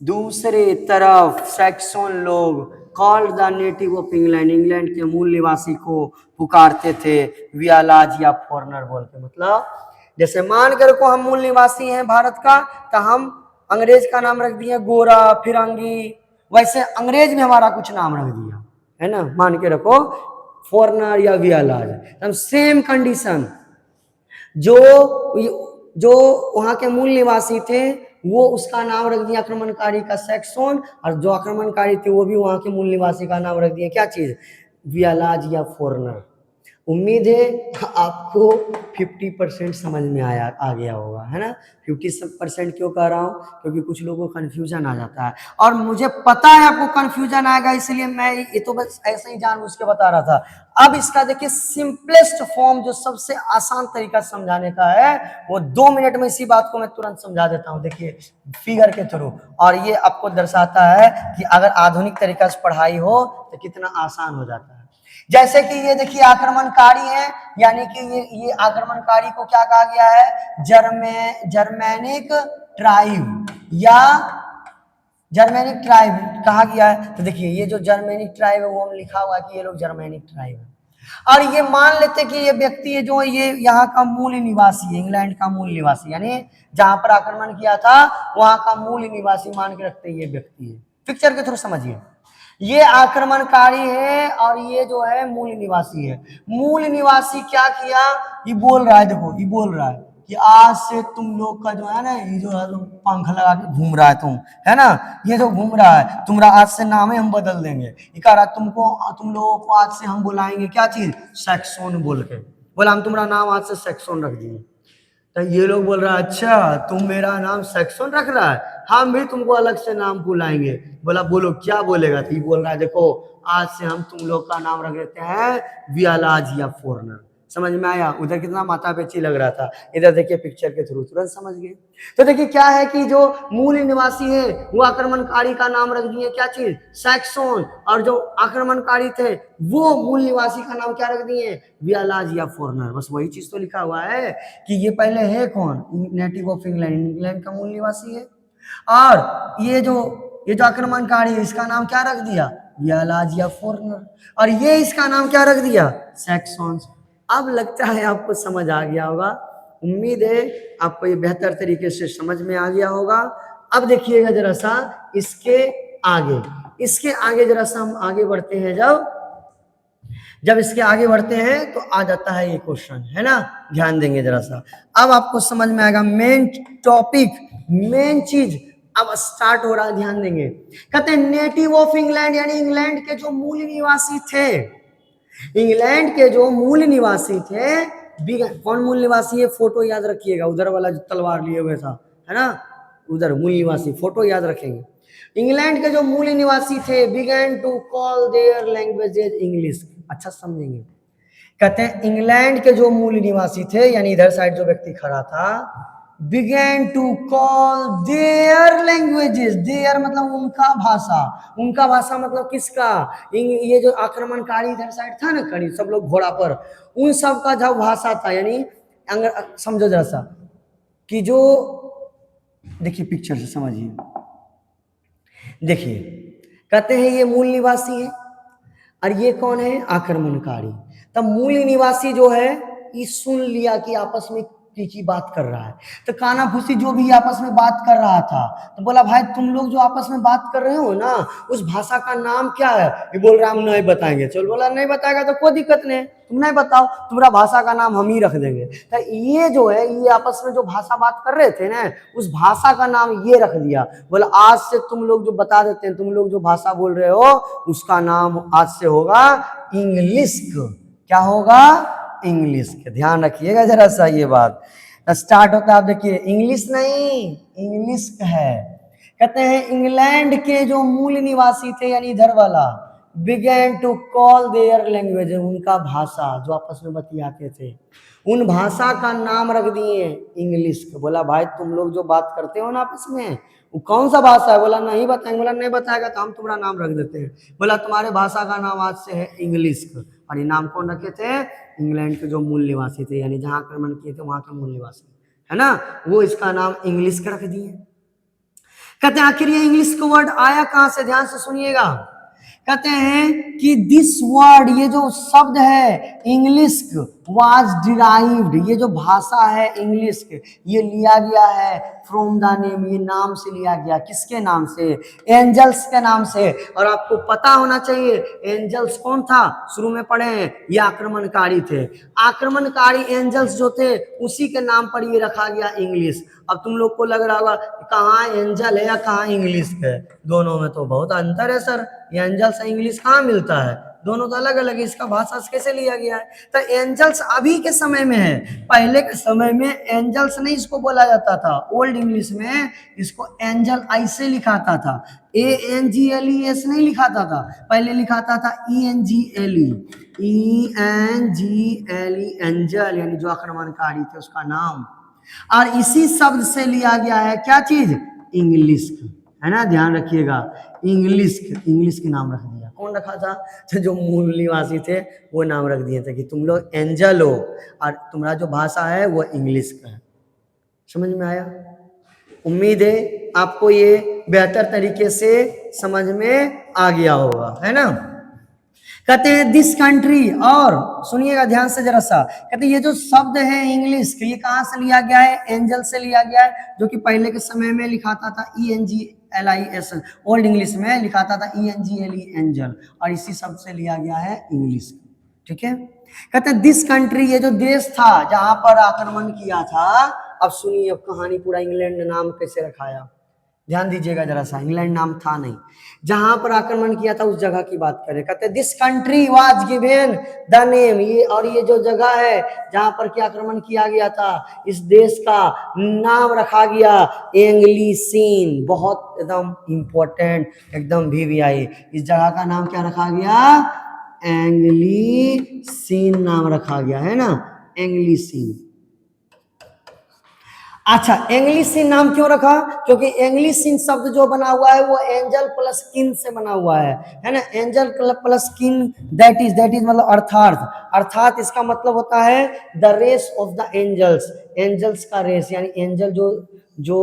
दूसरे तरफ सैक्सन लोग called the native of England, England के मूल निवासी को पुकारते थे वियालाज या फॉरनर बोल के। मतलब जैसे मान कर को हम मूल निवासी हैं भारत का, तो हम अंग्रेज का नाम रख दिए गोरा, फिरंगी, वैसे अंग्रेज में हमारा कुछ नाम रख दिया, है ना, मान के रखो फॉरनर या वियालाज। सेम कंडीशन, जो वहां के मूल निवासी थे वो उसका नाम रख दिया आक्रमणकारी का सैक्सन, और जो आक्रमणकारी थे वो भी वहां के मूल निवासी का नाम रख दिया क्या चीज, वियालाज या फॉरनर। उम्मीद है आपको 50% समझ में आ गया होगा, है ना। 50% क्यों कह रहा हूँ, क्योंकि कुछ लोगों को कंफ्यूजन आ जाता है, और मुझे पता है आपको कंफ्यूजन आएगा, इसलिए मैं ये तो बस ऐसे ही जानबूझ के बता रहा था। अब इसका देखिए सिंपलेस्ट फॉर्म, जो सबसे आसान तरीका समझाने का है, वो 2 मिनट में इसी बात को मैं तुरंत समझा देता हूँ। देखिए फिगर के थ्रू, और ये आपको दर्शाता है कि अगर आधुनिक तरीका से पढ़ाई हो तो कितना आसान हो जाता है। जैसे कि ये देखिए आक्रमणकारी है, यानी कि ये आक्रमणकारी को क्या कहा गया है, जर्मेनिक ट्राइब या जर्मेनिक ट्राइब कहा गया है। तो देखिए ये जो जर्मेनिक ट्राइब है वो हम लिखा हुआ है कि ये लोग जर्मेनिक ट्राइब है, और ये मान लेते कि ये व्यक्ति है जो ये यहाँ का मूल निवासी है, इंग्लैंड का मूल निवासी, यानी जहां पर आक्रमण किया था वहां का मूल निवासी मान के रखते ये व्यक्ति है। पिक्चर के थ्रू समझिए, ये आक्रमणकारी है और ये जो है मूल निवासी है। मूल निवासी क्या किया, ये बोल रहा है, देखो ये बोल रहा है कि आज से तुम लोग का जो है ना, ये जो है पंख लगा के घूम रहा है तुम, है ना, ये जो घूम रहा है तुम्हारा आज से नाम ही हम बदल देंगे। ये कह रहा तुम लोगों को आज से हम बुलाएंगे क्या चीज, सैक्सन बोल के, बोला हम तुम्हारा नाम आज से सैक्सन रख दिए। तो ये लोग बोल रहा है अच्छा तुम मेरा नाम सैक्सन रख रहा है, हम भी तुमको अलग से नाम बुलाएंगे। बोला बोलो क्या बोलेगा, तो ये बोल रहा है देखो आज से हम तुम लोग का नाम रख देते हैं वियालाज या फॉरनर। समझ में आया? उधर कितना माथापेची लग रहा था, इधर देखिए पिक्चर के थ्रू तुरंत समझ गए। तो देखिए क्या है कि जो मूल निवासी है वो आक्रमणकारी का नाम रख दिए, क्या चीज, सैक्सन, और जो आक्रमणकारी थे वो मूल निवासी का नाम क्या रख दिए, वियालाज या फॉरनर। बस वही चीज तो लिखा हुआ है कि ये पहले है कौन, नेटिव ऑफ इंग्लैंड, इंग्लैंड का मूल निवासी है, और ये जो आक्रमणकारी है इसका नाम क्या रख दिया, वियालाज या फॉरनर, और ये इसका नाम क्या रख दिया, सैक्सन्स। अब लगता है आपको समझ आ गया होगा, उम्मीद है आपको ये बेहतर तरीके से समझ में आ गया होगा। अब देखिएगा जरा सा इसके आगे जरा सा हम आगे बढ़ते हैं। जब इसके आगे बढ़ते हैं तो आ जाता है ये क्वेश्चन, है ना, ध्यान देंगे जरा सा, अब आपको समझ में आएगा। मेन टॉपिक, मेन चीज अब स्टार्ट हो रहा है, ध्यान देंगे। कहते हैं नेटिव ऑफ इंग्लैंड, यानी इंग्लैंड के जो मूल निवासी थे, इंग्लैंड के जो मूल निवासी थे, कौन मूल निवासी है, फोटो याद रखिएगा, उधर वाला जो तलवार लिए हुए था, है ना, उधर मूल निवासी, फोटो याद रखेंगे। इंग्लैंड के जो मूल निवासी थे, began to call their languages English. अच्छा समझेंगे, कहते हैं इंग्लैंड के जो मूल निवासी थे, यानी इधर साइड जो व्यक्ति खड़ा था, began to call their languages, their मतलब उनका भाषा मतलब किसका, ये जो आक्रमणकारी इधर साइड था ना खड़ी, सब लोग घोड़ा पर, उन सब का जो भाषा था, यानी समझो जरा सा कि जो, देखिए पिक्चर से समझिए, देखिए कहते हैं ये मूल निवासी है और ये कौन है, आक्रमणकारी। तब मूल निवासी जो है ये सुन लिया कि आपस में की बात कर रहा है, तो काना फूसी जो भी आपस में बात कर रहा था, तो बोला भाई तुम लोग जो आपस में बात कर रहे हो ना, उस भाषा का नाम क्या है, ये बोल रहा हम नहीं बताएंगे। चल बोला नहीं बताएगा तो कोई दिक्कत नहीं, तुम नहीं बताओ, तुम्हारा भाषा का नाम हम ही रख देंगे। तो ये जो है, ये आपस में जो भाषा बात कर रहे थे ना, उस भाषा का नाम ये रख दिया। बोला आज से तुम लोग जो बता देते हैं, तुम लोग जो भाषा बोल रहे हो उसका नाम आज से होगा इंग्लिश। क्या होगा, इंग्लिश। ध्यान रखिएगा जरा सा ये बात। स्टार्ट होता है, आप देखिए, इंग्लिश नहीं इंग्लिश है। कहते हैं इंग्लैंड के जो मूल निवासी थे, यानी इधर वाला, began to call their language, उनका भाषा जो आपस में बतियाते थे, उन भाषा का नाम रख दिए इंग्लिश। बोला भाई तुम लोग जो बात करते हो ना आपस में, वो कौन सा भाषा है, बोला नहीं बताएंगे। बोला नहीं बताएगा तो हम तुम्हारा नाम रख देते हैं। बोला तुम्हारे भाषा का नाम आज से है इंग्लिश। और ये नाम कौन रखे थे, इंग्लैंड के जो मूल निवासी थे, यानी जहां आक्रमण किए थे वहां के मूल निवासी, है ना, वो इसका नाम इंग्लिश का रख दिए। कहते हैं आखिर ये इंग्लिश का वर्ड आया कहां से, ध्यान से सुनिएगा। कहते हैं कि दिस वर्ड, ये जो शब्द है इंग्लिश, वाज डिराइव्ड, ये जो भाषा है इंग्लिश, ये लिया गया है फ्रॉम द नेम, ये नाम से लिया गया। किसके नाम से, एंजल्स के नाम से। और आपको पता होना चाहिए एंजल्स कौन था, शुरू में पढ़े हैं, ये आक्रमणकारी थे। आक्रमणकारी एंजल्स जो थे उसी के नाम पर ये रखा गया इंग्लिश। अब तुम लोग को लग रहा होगा कहाँ एंजल है या कहाँ इंग्लिश है, दोनों में तो बहुत अंतर है सर, ये एंजल से इंग्लिश कहाँ मिलता है, दोनों तो अलग अलग है, इसका भाषा कैसे लिया गया है। तो एंजल्स अभी के समय में है, पहले के समय में एंजल्स नहीं इसको बोला जाता था। ओल्ड इंग्लिश में इसको एंजल ऐसे लिखाता था, ANGLES नहीं लिखाता था, पहले लिखाता था ENGLE, एंजल, यानी जो आक्रमणकारी थे उसका नाम। और इसी शब्द से लिया गया है क्या चीज, इंग्लिश, है ना, ध्यान रखिएगा। इंग्लिश के नाम रख दिया, कौन रखा था, तो जो मूल निवासी थे वो नाम रख दिए थे कि तुम लोग एंजल हो और तुम्हारा जो भाषा है वो इंग्लिश का है। समझ में आया, उम्मीद है आपको ये बेहतर तरीके से समझ में आ गया होगा, है ना। कहते हैं दिस कंट्री, और सुनिएगा ध्यान से जरा सा, कहते हैं ये जो शब्द है इंग्लिश, ये कहां से लिया गया है, एंजल से लिया गया है, जो कि पहले के समय में लिखाता था ENGLIS, ओल्ड इंग्लिश में लिखाता था ENGLE, एंजल, और इसी शब्द से लिया गया है इंग्लिश। ठीक है, कहते हैं दिस कंट्री, ये जो देश था जहां पर आक्रमण किया था। अब सुनिए, अब कहानी पूरा, इंग्लैंड ने नाम कैसे रखाया, ध्यान दीजिएगा जरा सा, इंग्लैंड नाम था नहीं, जहां पर आक्रमण किया था उस जगह की बात करें। कहते हैं this country was given the name, ये और ये जो जगह है जहां पर क्या आक्रमण किया गया था, इस देश का नाम रखा गया एंग्लिसीन। बहुत एकदम इंपॉर्टेंट, एकदम VVI, इस जगह का नाम क्या रखा गया, एंग्लिसिन नाम रखा गया है ना, एंग्लिसिन। अच्छा, एंग्लिसिन नाम क्यों रखा? क्योंकि एंग्लिसिन शब्द जो बना हुआ है वो एंजल प्लस किन से बना हुआ है ना, angel plus kin, that is मतलब अर्थात इसका मतलब होता है the race of the angels, angels का रेस, यानी एंजल जो जो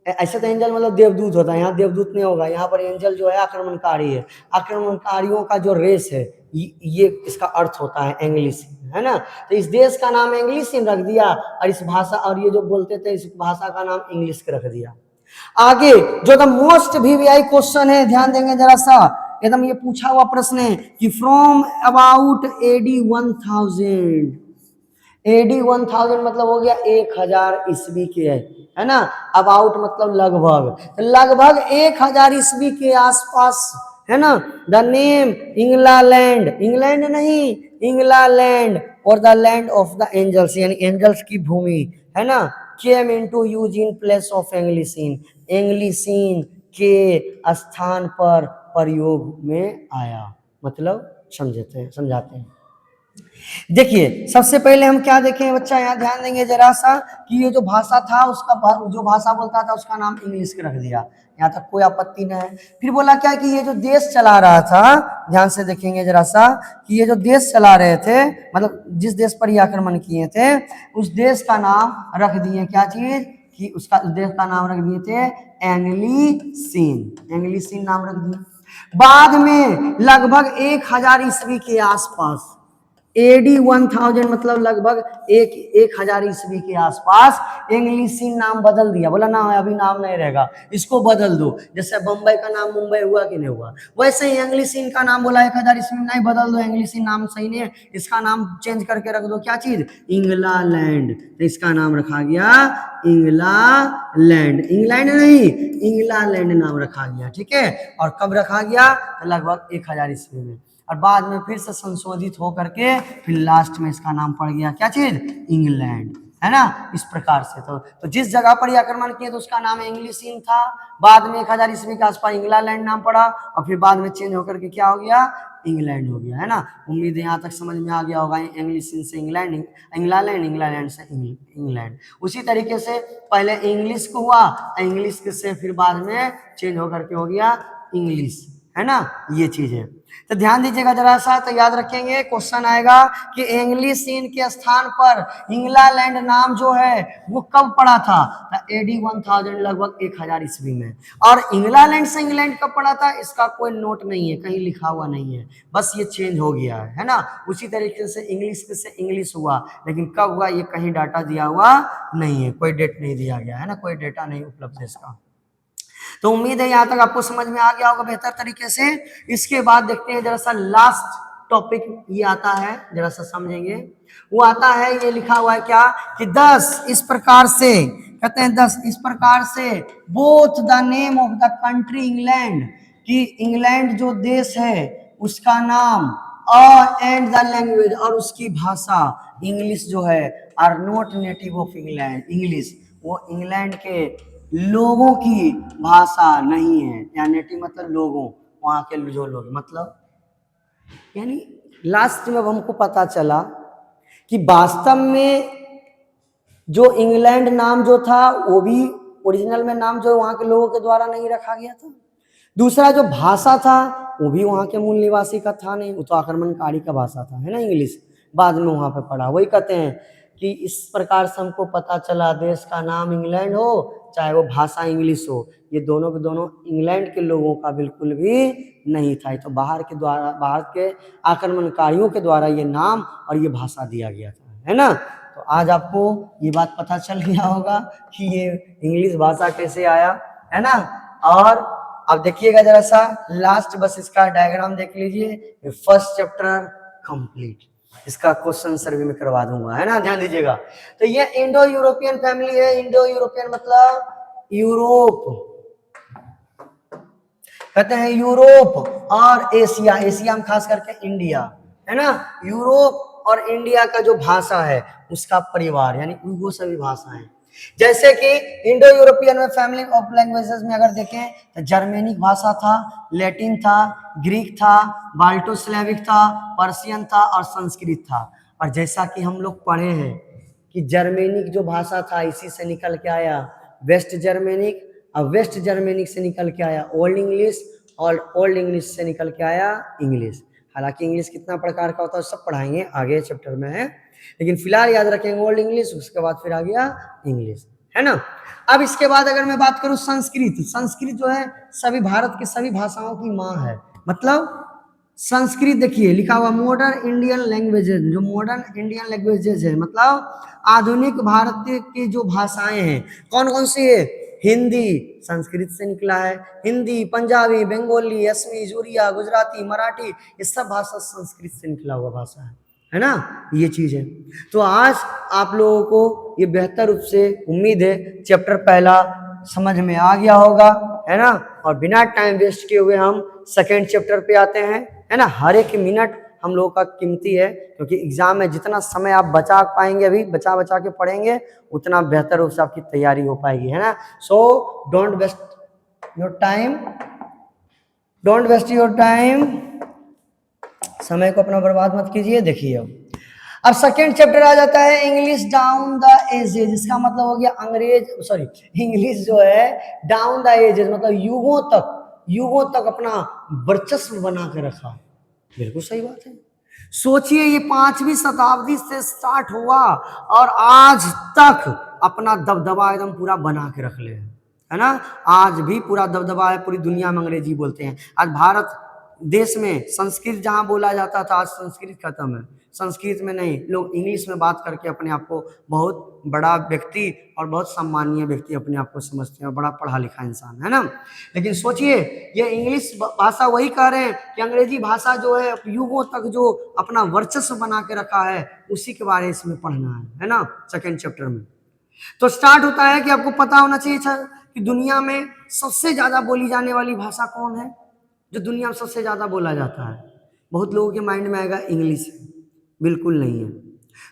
ऐसे तो एंजल मतलब देवदूत होता है, यहाँ देवदूत नहीं होगा, यहाँ पर एंजल जो है आक्रमणकारी है, आक्रमणकारियों का जो रेस है, ये इसका अर्थ होता है इंग्लिश, है ना। तो इस देश का नाम इंग्लिश रख दिया, और इस भाषा, और ये जो बोलते थे इस भाषा का नाम इंग्लिश रख दिया। आगे जो द मोस्ट वीवीआई क्वेश्चन है, ध्यान देंगे जरा सा, एकदम ये पूछा हुआ प्रश्न है कि फ्रॉम अबाउट एडी 1000, एडी 1000 मतलब हो गया 1000 ईस्वी के, है ना। अबाउट मतलब लगभग, तो लगभग 1000 ईस्वी के आसपास, है ना। द नेम इंग्लैंड, इंग्लैंड नहीं, इंग्लैंड, और the land of the angels, यानी एंजल्स की भूमि, है ना, came into use in place of एंग्लिसिन, एंग्लिसिन के स्थान पर प्रयोग में आया, मतलब समझाते हैं। देखिए सबसे पहले हम क्या देखें बच्चा, यहाँ ध्यान देंगे जरा सा कि ये जो भाषा था उसका, जो भाषा बोलता था उसका नाम इंग्लिश रख दिया, यहाँ तक कोई आपत्ति नहीं है। फिर बोला क्या कि ये जो देश चला रहा था, ध्यान से देखेंगे जरा सा कि ये जो देश चला रहे थे, मतलब जिस देश पर ये आक्रमण किए थे, उस देश का नाम रख दिए क्या चीज, कि उसका उस देश का नाम रख दिए थे एंग्लिसिन, एंग्लिसिन नाम रख दिए। बाद में लगभग 1000 ईस्वी के आसपास, एडी 1000 मतलब लगभग 1000 ईस्वी के आसपास इंग्लिसिन नाम बदल दिया, बोला ना अभी नाम नहीं रहेगा, इसको बदल दो, जैसे बम्बई का नाम मुंबई हुआ कि नहीं हुआ, वैसे ही इंग्लिसिन का नाम बोला 1000 ईस्वी में, नहीं बदल दो, इंग्लिसिन नाम सही नहीं है, इसका नाम चेंज करके रख दो, क्या चीज, इंग्लैंड, तो इसका नाम रखा गया इंग्लैंड, इंग्लैंड नहीं इंग्लैंड नाम रखा गया, ठीक है। और कब रखा गया, तो लगभग 1000 ईस्वी में, और बाद में फिर से संशोधित हो करके फिर लास्ट में इसका नाम पड़ गया क्या चीज, इंग्लैंड, है ना। इस प्रकार से तो जिस जगह पर आक्रमण किए तो उसका नाम इंग्लिसिन था, बाद में 1000 ईस्वी के आसपास इंग्लैंड नाम पड़ा, और फिर बाद में चेंज होकर के क्या हो गया, इंग्लैंड हो गया, है ना। उम्मीद है यहाँ तक समझ में आ गया होगा, इंग्लिसिन से इंग्लैंड, इंग्लैंड से इंग्लैंड। उसी तरीके से पहले इंग्लिश को हुआ, इंग्लिश से फिर बाद में चेंज होकर के हो गया इंग्लिश, है ना, ये चीज है। तो ध्यान दीजिएगा जरा सा, तो याद रखेंगे क्वेश्चन आएगा कि इंग्लिसिन के स्थान पर इंग्लैंड नाम जो है वो कब पड़ा था, तो एडी 1000 लगभग 1000 ईस्वी में। और इंग्लैंड से इंग्लैंड कब पड़ा था इसका कोई नोट नहीं है, कहीं लिखा हुआ नहीं है, बस ये चेंज हो गया है ना। उसी तरीके से इंग्लिश से इंग्लिश हुआ, लेकिन कब हुआ ये कहीं डाटा दिया हुआ नहीं है, कोई डेट नहीं दिया गया है ना, कोई डेटा नहीं उपलब्ध है इसका। तो उम्मीद है यहाँ तक आपको समझ में आ गया होगा बेहतर तरीके से। इसके बाद देखते हैं जरा सा लास्ट टॉपिक ये आता है, जरा सा समझेंगे, वो आता है, ये लिखा हुआ है क्या कि 10 इस प्रकार से, कहते हैं 10 इस प्रकार से both the name of the country England, कि इंग्लैंड जो देश है उसका नाम एंड द लैंग्वेज, और उसकी भाषा इंग्लिश जो है, are not native of England, English वो इंग्लैंड के लोगों की भाषा नहीं है, या नेटिव मतलब लोगों, वहां के जो लोग, मतलब यानी लास्ट में हमको पता चला कि वास्तव में जो इंग्लैंड नाम जो था वो भी ओरिजिनल में नाम जो वहां के लोगों के द्वारा नहीं रखा गया था, दूसरा जो भाषा था वो भी वहां के मूल निवासी का था नहीं, वो तो आक्रमणकारी का भाषा था, है ना, इंग्लिश बाद में वहां पे पढ़ा। वही कहते हैं कि इस प्रकार से हमको पता चला देश का नाम इंग्लैंड हो चाहे वो भाषा इंग्लिश हो, ये दोनों के दोनों इंग्लैंड के लोगों का बिल्कुल भी नहीं था, तो बाहर के आक्रमणकारियों के द्वारा ये नाम और ये भाषा दिया गया था, है ना। तो आज आपको ये बात पता चल गया होगा कि ये इंग्लिश भाषा कैसे आया, है ना। और अब देखिएगा जरा सा लास्ट, बस इसका डायग्राम देख लीजिए, फर्स्ट चैप्टर कंप्लीट, इसका क्वेश्चन आंसर भी मैं करवा दूंगा, है ना, ध्यान दीजिएगा। तो ये इंडो यूरोपियन फैमिली है, इंडो यूरोपियन मतलब यूरोप, कहते हैं यूरोप और एशिया, एशिया में खास करके इंडिया, है ना, यूरोप और इंडिया का जो भाषा है उसका परिवार, यानी वो सभी भाषाएं, जैसे कि इंडो यूरोपियन में फैमिली ऑफ लैंग्वेजेस में अगर देखें तो जर्मेनिक भाषा था, लैटिन था, ग्रीक था, बाल्टो स्लेविक था, पर्शियन था और संस्कृत था। और जैसा कि हम लोग पढ़े हैं कि जर्मेनिक जो भाषा था इसी से निकल के आया वेस्ट जर्मेनिक, और वेस्ट जर्मेनिक से निकल के आया ओल्ड इंग्लिश, और ओल्ड इंग्लिश से निकल के आया इंग्लिश। हालांकि इंग्लिश कितना प्रकार का होता है सब पढ़ाएंगे आगे चैप्टर में है, लेकिन फिलहाल याद रखेंगे ओल्ड इंग्लिश, उसके बाद फिर आ गया इंग्लिश, है ना। अब इसके बाद अगर मैं बात करूं संस्कृत, संस्कृत जो है सभी भारत के सभी भाषाओं की माँ है। मतलब संस्कृत देखिए लिखा हुआ मॉडर्न इंडियन लैंग्वेजेज, जो मॉडर्न इंडियन लैंग्वेजेज है मतलब आधुनिक भारतीय की जो भाषाएं हैं कौन कौन सी है, हिंदी संस्कृत से निकला है, हिंदी, पंजाबी, बंगाली, असमी, उड़िया, गुजराती, मराठी, ये सब भाषा संस्कृत से निकला हुआ भाषा है ना, ये चीज है। तो आज आप लोगों को ये बेहतर रूप से उम्मीद है चैप्टर पहला समझ में आ गया होगा, है ना। और बिना टाइम वेस्ट किए हुए हम सेकेंड चैप्टर पे आते हैं, है ना। हर एक मिनट हम लोगों का कीमती है, क्योंकि एग्जाम में जितना समय आप बचा पाएंगे, अभी बचा बचा के पढ़ेंगे, उतना बेहतर रूप से आपकी तैयारी हो पाएगी, है ना। So don't waste your time, don't waste your time, समय को अपना बर्बाद मत कीजिए। देखिए अब सेकेंड चैप्टर आ जाता है इंग्लिश डाउन द एजेस, इसका मतलब हो गया इंग्लिश जो है डाउन द एजेस मतलब युगों तक अपना वर्चस्व बना के रखा। बिल्कुल सही बात है। सोचिए ये 5वीं शताब्दी से स्टार्ट हुआ और आज तक अपना दबदबा एकदम पूरा बना के रख ले, है ना। आज भी पूरा दबदबा है, पूरी दुनिया में अंग्रेजी बोलते हैं। आज भारत देश में संस्कृत जहां बोला जाता था आज संस्कृत खत्म है, संस्कृत में नहीं, लोग इंग्लिश में बात करके अपने आप को बहुत बड़ा व्यक्ति और बहुत सम्मानीय व्यक्ति अपने आप को समझते हैं, बड़ा पढ़ा लिखा इंसान, है ना। लेकिन सोचिए ये इंग्लिश भाषा वही कह रहे हैं कि अंग्रेजी भाषा जो है युगों तक जो अपना वर्चस्व बना के रखा है उसी के बारे में इसमें पढ़ना है ना सेकेंड चैप्टर में। तो स्टार्ट होता है कि आपको पता होना चाहिए कि दुनिया में सबसे ज्यादा बोली जाने वाली भाषा कौन है, जो दुनिया में सबसे ज्यादा बोला जाता है। बहुत लोगों के माइंड में आएगा इंग्लिश है, बिल्कुल नहीं है।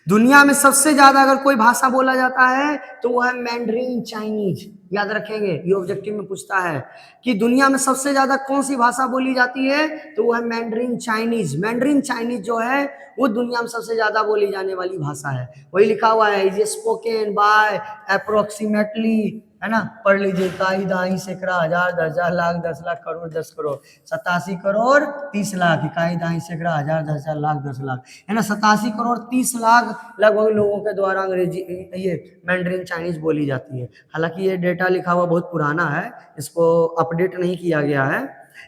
दुनिया में सबसे ज्यादा अगर कोई भाषा बोला जाता है तो वो है मैंड्रीन चाइनीज। याद रखेंगे ये ऑब्जेक्टिव में पूछता है कि दुनिया में सबसे ज्यादा कौन सी भाषा बोली जाती है, तो वो है मैंड्रीन चाइनीज। मैंड्रीन चाइनीज जो है वो दुनिया में सबसे ज्यादा बोली जाने वाली भाषा है। वही लिखा हुआ है इज स्पोकन बाय अप्रोक्सीमेटली, है ना। पढ़ लीजिए इकाई दाई सैकड़ा हजार 10,000 लाख 10 लाख करोड़ 10 करोड़ 87 करोड़ 30 लाख, इकाई दाई सैकड़ा हजार 10,000 लाख 10 लाख, है ना। 87 करोड़ 30 लाख लगभग लोगों के द्वारा अंग्रेजी ये मैंड्रीन चाइनीज बोली जाती है। हालांकि ये डेटा लिखा हुआ बहुत पुराना है, इसको अपडेट नहीं किया गया है,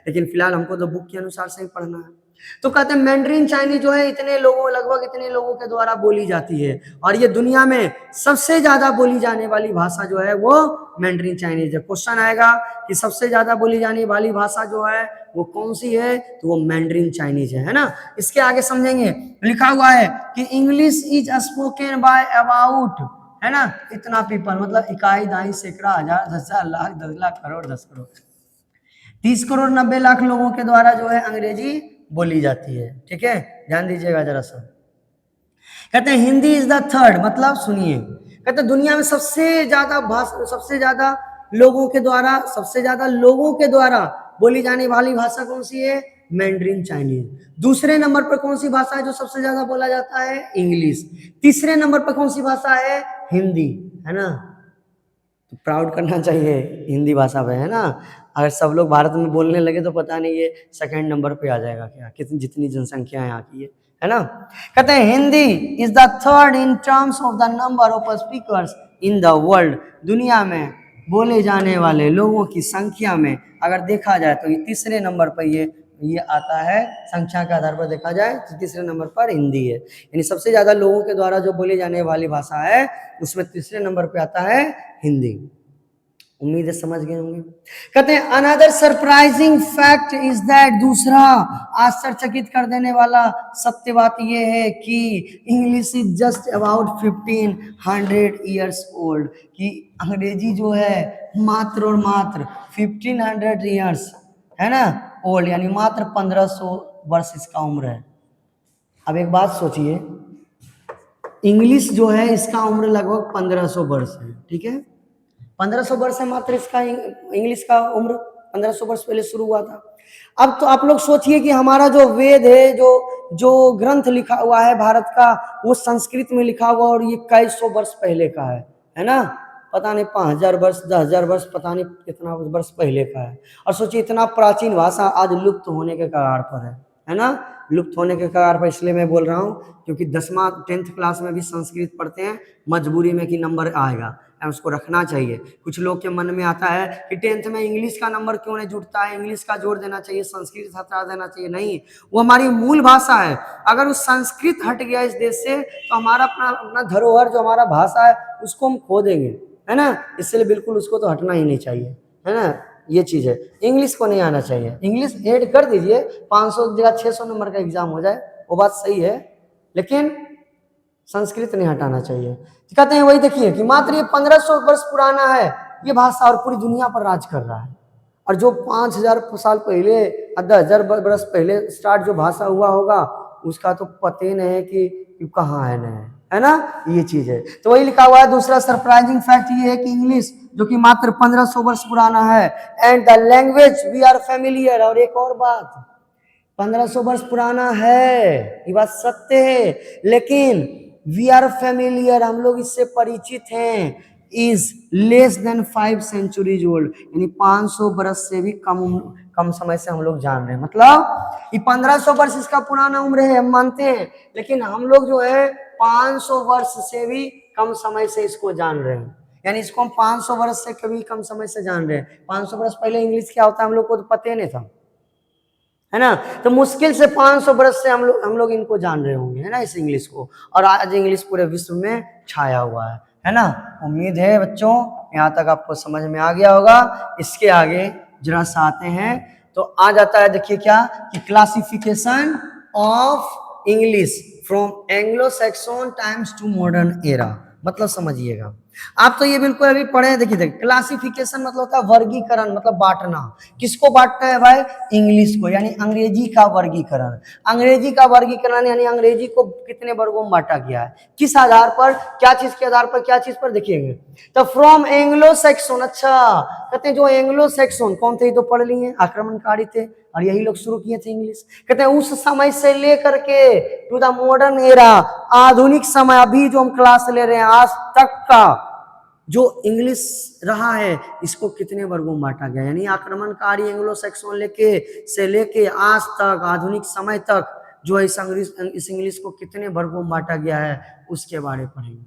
लेकिन फिलहाल हमको तो बुक के अनुसार से ही पढ़ना है। तो कहते हैं मैंड्रीन चाइनीज जो है लगभग इतने लोगों के द्वारा बोली जाती है, और ये दुनिया में सबसे ज्यादा बोली जाने वाली भाषा जो है वो मैंड्रीन चाइनीज है। क्वेश्चन आएगा कि सबसे ज्यादा बोली जाने वाली भाषा जो है वो कौन सी है, तो वो मैंड्रीन चाइनीज है ना। इसके आगे समझेंगे, लिखा हुआ है कि English is spoken by about, है ना, इतना पीपल मतलब इकाई दाई सैकड़ा हजार 10,000 लाख 10 लाख करोड़ 10 करोड़ 30 करोड़ 90 लाख लोगों के द्वारा जो है अंग्रेजी बोली जाती है। ठीक है, ध्यान दीजिएगा जरा सा। कहते हैं हिंदी इज द थर्ड, मतलब सुनिए, कहते हैं दुनिया में सबसे ज्यादा लोगों के द्वारा बोली जाने वाली भाषा कौन सी है, मैंड्रीन चाइनीज। दूसरे नंबर पर कौन सी भाषा है जो सबसे ज्यादा बोला जाता है, इंग्लिश। तीसरे नंबर पर कौन सी भाषा है, हिंदी, है ना। तो प्राउड करना चाहिए हिंदी भाषा पे, है ना। अगर सब लोग भारत में बोलने लगे तो पता नहीं ये सेकंड नंबर पे आ जाएगा क्या, कितनी जितनी जनसंख्या यहाँ की है ना। कहते हैं Hindi is the third in terms of the number of speakers in the world. दुनिया में बोले जाने वाले लोगों की संख्या में अगर देखा जाए तो ये तीसरे नंबर पर ये आता है। संख्या के आधार पर देखा जाए तो तीसरे नंबर पर हिंदी है, यानी सबसे ज्यादा लोगों के द्वारा जो बोली जाने वाली भाषा है उसमें तीसरे नंबर पे आता है हिंदी। उम्मीद है समझ गए होंगे। कहते हैं another surprising fact is that, दूसरा आश्चर्यचकित कर देने वाला सत्य बात यह है कि English is just about 1500 years old, कि अंग्रेजी जो है मात्र और मात्र 1500 ईयर्स, है ना, ओल्ड, यानी मात्र 1500 वर्ष इसका उम्र है। अब एक बात सोचिए, इंग्लिश जो है इसका उम्र लगभग 1500 वर्ष है, ठीक है। 1500 वर्ष है मात्र इसका, इंग्लिश का उम्र 1500 वर्ष पहले शुरू हुआ था। अब तो आप लोग सोचिए कि हमारा जो वेद है, जो जो ग्रंथ लिखा हुआ है भारत का, वो संस्कृत में लिखा हुआ और ये कई सौ वर्ष पहले का है ना। पता नहीं 5000 वर्ष, 10,000 वर्ष, पता नहीं कितना वर्ष पहले का है। और सोचिए इतना प्राचीन भाषा आज लुप्त होने के कगार पर है ना, लुप्त होने के कगार पर। इसलिए मैं बोल रहा हूँ क्योंकि 10वीं 10th क्लास में भी संस्कृत पढ़ते हैं मजबूरी में कि नंबर आएगा, उसको रखना चाहिए। कुछ लोग के मन में आता है कि 10th में इंग्लिश का नंबर क्यों नहीं जुड़ता है, इंग्लिश का जोड़ देना चाहिए, संस्कृत हटा देना चाहिए। नहीं, वो हमारी मूल भाषा है। अगर उस संस्कृत हट गया इस देश से तो हमारा अपना धरोहर जो हमारा भाषा है उसको हम खो देंगे, है ना। इसलिए बिल्कुल उसको तो हटना ही नहीं चाहिए, है ना। ये चीज है, इंग्लिश को नहीं आना चाहिए। इंग्लिश ऐड कर दीजिए, 500 की जगह 600 नंबर का एग्जाम हो जाए, वो बात सही है, लेकिन संस्कृत नहीं हटाना चाहिए। कहते हैं वही देखिए कि मात्र ये 1500 वर्ष पुराना है ये भाषा और पूरी दुनिया पर राज कर रहा है। और जो 5000 साल पहले, 10,000 वर्ष पहले स्टार्ट जो भाषा हुआ होगा उसका तो पता ही नहीं है कि कहाँ है, नहीं है ना। ये चीज है, तो वही लिखा हुआ है। दूसरा सरप्राइजिंग फैक्ट ये है कि इंग्लिश जो कि मात्र 1500 वर्ष पुराना है, and the language we are familiar. और एक और बात, 1500 वर्ष पुराना है, ये बात सत्य है, लेकिन वी आर फेमिलियर, हम लोग इससे परिचित हैं, is less than 5 centuries old, यानी 500 वर्ष से भी कम समय से हम लोग जान रहे हैं। मतलब ये 1500 वर्ष इसका पुराना उम्र है, हम मानते हैं, लेकिन हम लोग जो है 500 वर्ष से भी कम समय से इसको जान रहे हैं। यानी इसको हम 500 वर्ष से कभी कम समय से जान रहे हैं। 500 वर्ष पहले इंग्लिश क्या होता है हम लोग को तो पता ही नहीं था, है ना। तो मुश्किल से 500 वर्ष से हम लोग इनको जान रहे होंगे, है ना, इस इंग्लिश को। और आज इंग्लिश पूरे विश्व में छाया हुआ है ना। उम्मीद है बच्चों यहाँ तक आपको समझ में आ गया होगा। इसके आगे जरा सा आते हैं तो आ जाता है, देखिए क्या कि classification of English from Anglo Saxon times to modern era. मतलब समझिएगा, आप तो ये बिल्कुल अभी पढ़े। देखिए क्लासिफिकेशन मतलब होता है वर्गीकरण, मतलब बांटना। किसको बांटना है भाई? इंग्लिश को, यानी अंग्रेजी का वर्गीकरण। अंग्रेजी का वर्गीकरण यानी अंग्रेजी को कितने वर्गों में बांटा गया है, किस आधार पर, क्या चीज के आधार पर, क्या चीज पर देखिएंगे। तो फ्रॉम एंग्लो सैक्सन, अच्छा कहते हैं जो एंग्लो सैक्सन कौन थे, तो पढ़ लिए, आक्रमणकारी थे और यही लोग शुरू किए थे इंग्लिश। कहते हैं उस समय से लेकर के टू द मॉडर्न एरा, आधुनिक समय, अभी जो हम क्लास ले रहे हैं आज तक का जो इंग्लिश रहा है, इसको कितने वर्गों में बांटा गया। यानी आक्रमणकारी एंग्लो सैक्सन लेके आज तक, आधुनिक समय तक जो है इस इंग्लिश को कितने वर्गों में बांटा गया है उसके बारे में पढ़ेंगे।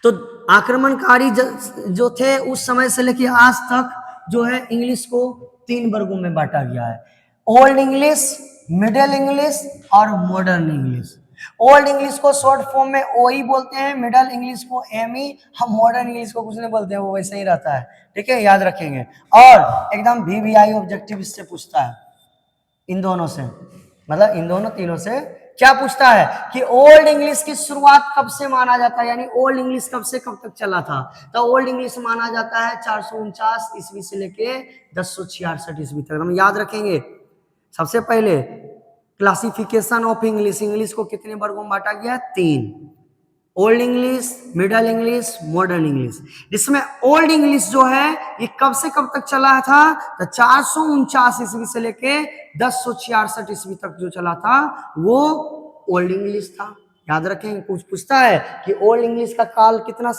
तो आक्रमणकारी जो थे उस समय से लेके आज तक जो है इंग्लिश को 3 वर्गों में बांटा गया है, ओल्ड इंग्लिश, मिडिल इंग्लिश और मॉडर्न इंग्लिश। ओल्ड इंग्लिश को शॉर्ट फॉर्म में ओई बोलते हैं, मिडिल इंग्लिश को एमई, हम मॉडर्न इंग्लिश को कुछ नहीं बोलते हैं, वो वैसे ही रहता है, ठीक है, याद रखेंगे। और एकदम VVI ऑब्जेक्टिव इससे पूछता है, इन दोनों से, मतलब इन दोनों तीनों से क्या पूछता है कि ओल्ड इंग्लिश की शुरुआत कब से माना जाता है, यानी ओल्ड इंग्लिश कब से कब तक चला था। तो ओल्ड इंग्लिश माना जाता है 449 ईस्वी से लेके 1066 ईस्वी तक, हम याद रखेंगे। सबसे पहले क्लासिफिकेशन ऑफ इंग्लिश, इंग्लिश को कितने वर्गों में बांटा गया? 3, old English, middle English, modern English. जिसमें ओल्ड इंग्लिश जो है ये कब से कब तक चला था, तो 449 ईस्वी से लेके 1066 ईस्वी तक जो चला था वो ओल्ड इंग्लिश था। याद रखेंगे, कुछ पूछता है कि ओल्ड इंग्लिश का काल कितना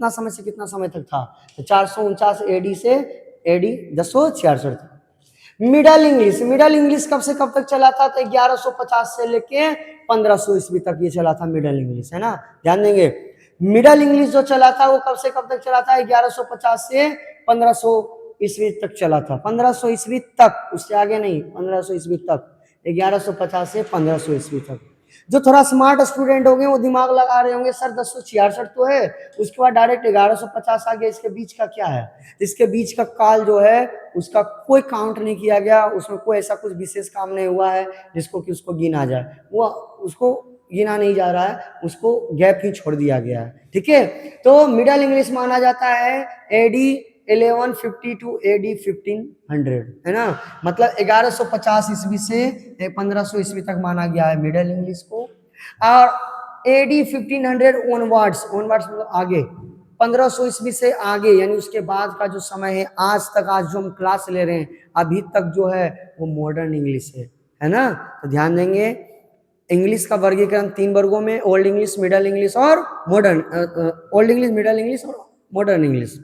समय से कितना समय तक था, तो 449 AD से AD 1066 तक। मिडल इंग्लिश, मिडल इंग्लिश कब से कब तक चला था, तो 1150 से लेके 1500 ईस्वी तक ये चला था मिडल इंग्लिश, है ना, ध्यान देंगे। मिडल इंग्लिश जो चला था वो कब से कब तक चला था, 1150 से 1500 ईस्वी तक चला था, 1500 ईस्वी तक, उससे आगे नहीं, 1500 ईस्वी तक, 1150 से 1500 ईस्वी तक। जो थोड़ा स्मार्ट स्टूडेंट होंगे वो दिमाग लगा रहे होंगे, सर 1066 तो है, उसके बाद डायरेक्ट 1150 आ गया, इसके बीच का क्या है? इसके बीच का काल जो है उसका कोई काउंट नहीं किया गया, उसमें कोई ऐसा कुछ विशेष काम नहीं हुआ है जिसको कि उसको गिना जाए, वो उसको गिना नहीं जा रहा है, उसको गैप ही छोड़ दिया गया है, ठीक है। तो मिडिल इंग्लिश माना जाता है AD 1150 टू AD 1500, है ना, मतलब 1150 ईस्वी से 1500 ईस्वी तक माना गया है मिडिल इंग्लिश को। और AD 1500 ऑनवर्ड्स, ऑनवर्ड्स मतलब आगे, 1500 ईस्वी से आगे, यानी उसके बाद का जो समय है आज तक, आज जो हम क्लास ले रहे हैं अभी तक जो है वो मॉडर्न इंग्लिश है ना। तो ध्यान देंगे, इंग्लिश का वर्गीकरण 3 वर्गों में, ओल्ड इंग्लिश, मिडल इंग्लिश और modern, old English, middle English और मॉडर्न इंग्लिश।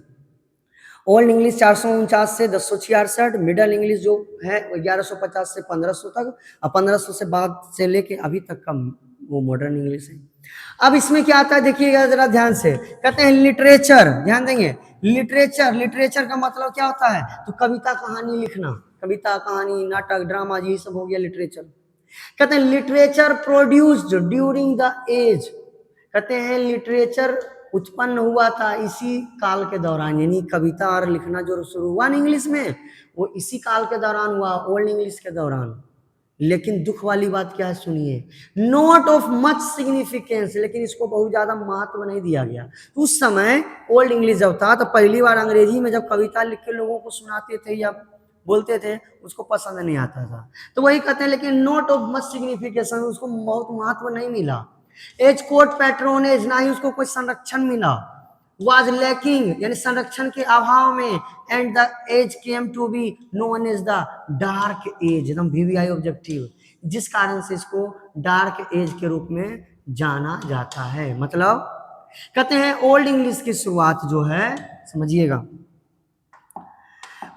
ओल्ड इंग्लिश 449 से 1066, मिडल इंग्लिश जो है 1150 से 1500 तक, और 1500 से बाद से लेके अभी तक का वो मॉडर्न इंग्लिश है। अब इसमें क्या आता है देखिएगा जरा ध्यान से, कहते हैं लिटरेचर, ध्यान देंगे, लिटरेचर, लिटरेचर का मतलब क्या होता है, तो कविता कहानी लिखना, कविता कहानी नाटक ड्रामा यही सब हो गया लिटरेचर। कहते हैं literature produced during the age, कहते हैं लिटरेचर उत्पन्न हुआ था इसी काल के दौरान, यानी कविता और लिखना जो शुरू हुआ ना इंग्लिश में वो इसी काल के दौरान हुआ, ओल्ड इंग्लिश के दौरान। लेकिन दुख वाली बात क्या है सुनिए, नॉट ऑफ मच सिग्निफिकेंस, लेकिन इसको बहुत ज्यादा महत्व नहीं दिया गया। उस समय ओल्ड इंग्लिश जब था तो पहली बार अंग्रेजी में जब कविता लिख के लोगों को सुनाते थे या बोलते थे उसको पसंद नहीं आता था, तो वही कहते हैं लेकिन नॉट ऑफ मच सिग्निफिकेशन, उसको बहुत महत्व नहीं मिला। एज कोर्ट पैट्रोनेज, ना ही उसको कोई संरक्षण मिला। was lacking, यानी संरक्षण के अभाव में, and the age came to be known as the dark age, एकदम VVI ऑब्जेक्टिव, जिस कारण से इसको डार्क एज के रूप में जाना जाता है। मतलब कहते हैं ओल्ड इंग्लिश की शुरुआत जो है, समझिएगा,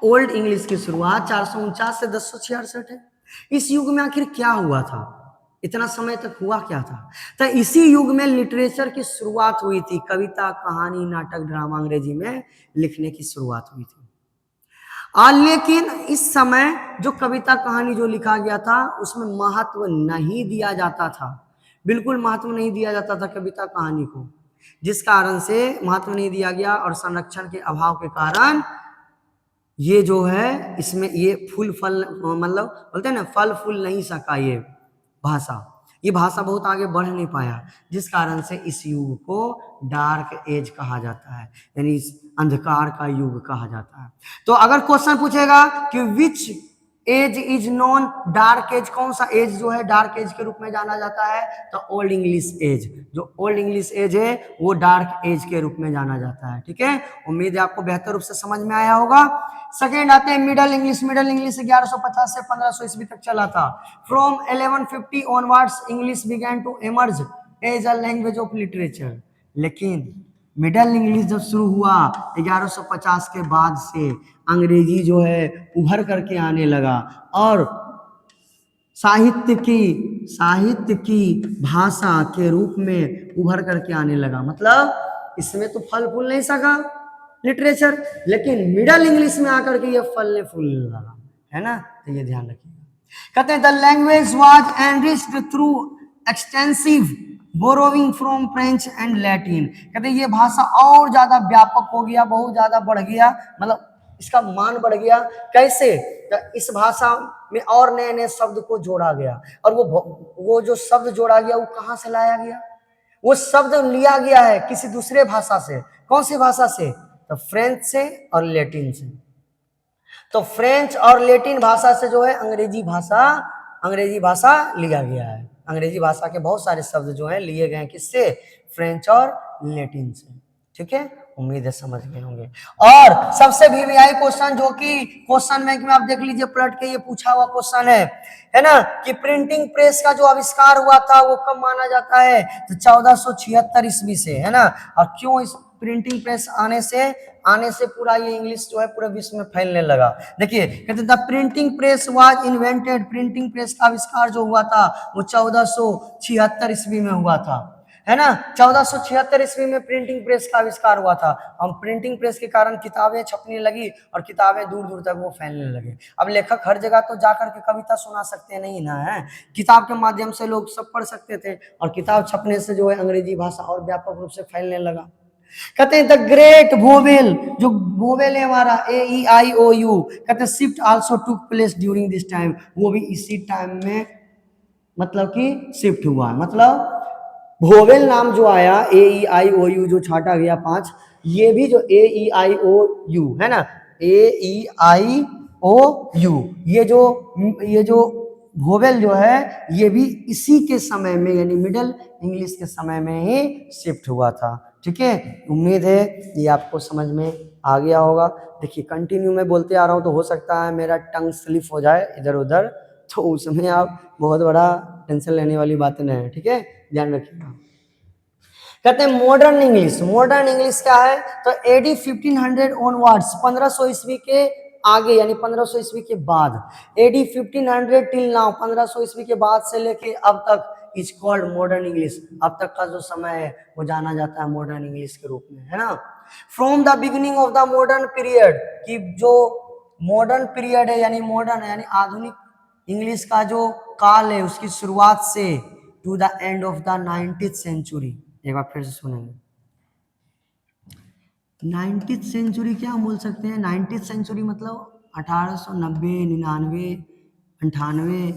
ओल्ड इंग्लिश की शुरुआत 449 से 1066 है। इस युग में आखिर क्या हुआ था, इतना समय तक हुआ क्या था, तो इसी युग में लिटरेचर की शुरुआत हुई थी, कविता कहानी नाटक ड्रामा अंग्रेजी में लिखने की शुरुआत हुई थी। लेकिन इस समय जो कविता कहानी जो लिखा गया था उसमें महत्व नहीं दिया जाता था, बिल्कुल महत्व नहीं दिया जाता था कविता कहानी को, जिस कारण से महत्व नहीं दिया गया और संरक्षण के अभाव के कारण ये जो है इसमें ये फूल फल, मतलब बोलते हैं ना फल फूल नहीं सका ये भाषा, ये भाषा बहुत आगे बढ़ नहीं पाया, जिस कारण से इस युग को डार्क एज कहा जाता है, यानी इस अंधकार का युग कहा जाता है। तो अगर क्वेश्चन पूछेगा कि which age is known dark age, कौन सा एज जो है डार्क एज के रूप में जाना जाता है, तो ओल्ड इंग्लिश एज, जो ओल्ड इंग्लिश एज है वो डार्क एज के रूप में जाना जाता है। ठीक है, उम्मीद है आपको बेहतर रूप से समझ में आया होगा। सेकेंड आते हैं मिडल इंग्लिश, मिडल इंग्लिश 1150 से 1500 ईस्वी तक चला था। From 1150 onwards English began to emerge as a language of literature, लेकिन मिडल इंग्लिश जब शुरू हुआ 1150 के बाद से अंग्रेजी जो है उभर करके आने लगा और साहित्य की भाषा के रूप में उभर करके आने लगा। मतलब इसमें तो फल फूल नहीं सका लिटरेचर, लेकिन मिडल इंग्लिश में आकर के ये फलने फूलने लगा, है ना, तो ये ध्यान रखिएगा। कहते हैं the language was enriched through extensive borrowing from French and Latin, कहते हैं ये भाषा और ज्यादा व्यापक हो गया, बहुत ज्यादा बढ़ गया, मतलब इसका मान बढ़ गया। कैसे, तो इस भाषा में और नए नए शब्द को जोड़ा गया, और वो जो शब्द जोड़ा गया वो कहाँ से लाया गया, वो शब्द लिया गया है किसी दूसरे भाषा से। कौन सी भाषा से, तो फ्रेंच से और लैटिन से। तो फ्रेंच और लैटिन भाषा से जो है अंग्रेजी भाषा लिया गया है। अंग्रेजी भाषा के बहुत सारे शब्द जो हैं लिए गए हैं किससे, फ्रेंच और लैटिन से। ठीक है, उम्मीद है समझ गए होंगे। और सबसे VVI क्वेश्चन जो कि क्वेश्चन बैंक में आप देख लीजिए पलट के, ये पूछा हुआ क्वेश्चन है ना, कि प्रिंटिंग प्रेस का जो आविष्कार हुआ था वो कब माना जाता है, तो 1476 ईस्वी से, है ना। और क्यों इस प्रिंटिंग प्रेस आने से पूरा ये इंग्लिश जो है पूरे विश्व में फैलने लगा। देखिए कहते the printing press was invented, printing press का आविष्कार जो हुआ था वो 1476 ईस्वी में हुआ था, है ना। 1476 ईस्वी में प्रिंटिंग प्रेस का आविष्कार हुआ था। हम प्रिंटिंग प्रेस के कारण किताबें छपने लगी और किताबें दूर दूर तक वो फैलने लगे। अब लेखक हर जगह तो जाकर के कविता सुना सकते नहीं ना, है, किताब के माध्यम से लोग सब पढ़ सकते थे, और किताब छपने से जो है अंग्रेजी भाषा और व्यापक रूप से फैलने लगा। कहते हैं द ग्रेट वोवेल, जो वोवेल है हमारा AEIOU, कहते हैं shift also took place during this time, वो भी इसी टाइम में मतलब कि शिफ्ट हुआ। मतलब वोवेल नाम जो आया AEIOU जो छाटा गया 5, ये भी जो AEIOU है ना, AEIOU, ये जो वोवेल जो है ये भी इसी के समय में यानी मिडिल इंग्लिश के समय में ही शिफ्ट हुआ था। ठीक है, उम्मीद है ये आपको समझ में आ गया होगा। देखिए कंटिन्यू मैं बोलते आ रहा हूँ तो हो सकता है मेरा टंग स्लिप हो जाए इधर उधर, तो उसमें आप बहुत बड़ा टेंशन लेने वाली बातें नहीं है। ठीक है, ध्यान रखिएगा। कहते हैं मॉडर्न इंग्लिश। मॉडर्न इंग्लिश क्या है? तो एडी 1500 ऑनवर्ड्स, 1500 ईस्वी के आगे यानी 1500 ईस्वी के बाद, एडी 1500 टिल नाउ, 1500 ईस्वी के बाद से लेके अब तक इज कॉल्ड मॉडर्न इंग्लिश। अब तक का जो समय है वो जाना जाता है मॉडर्न इंग्लिश के रूप में, है ना। From the beginning of the modern period, कि जो मॉडर्न पीरियड है यानी मॉडर्न यानी आधुनिक इंग्लिश का जो काल है उसकी शुरुआत से to the end of the 19th century. एक बार फिर से सुनेंगे। 19th सेंचुरी क्या हम बोल सकते हैं? 19th सेंचुरी मतलब 1890, 99, 98,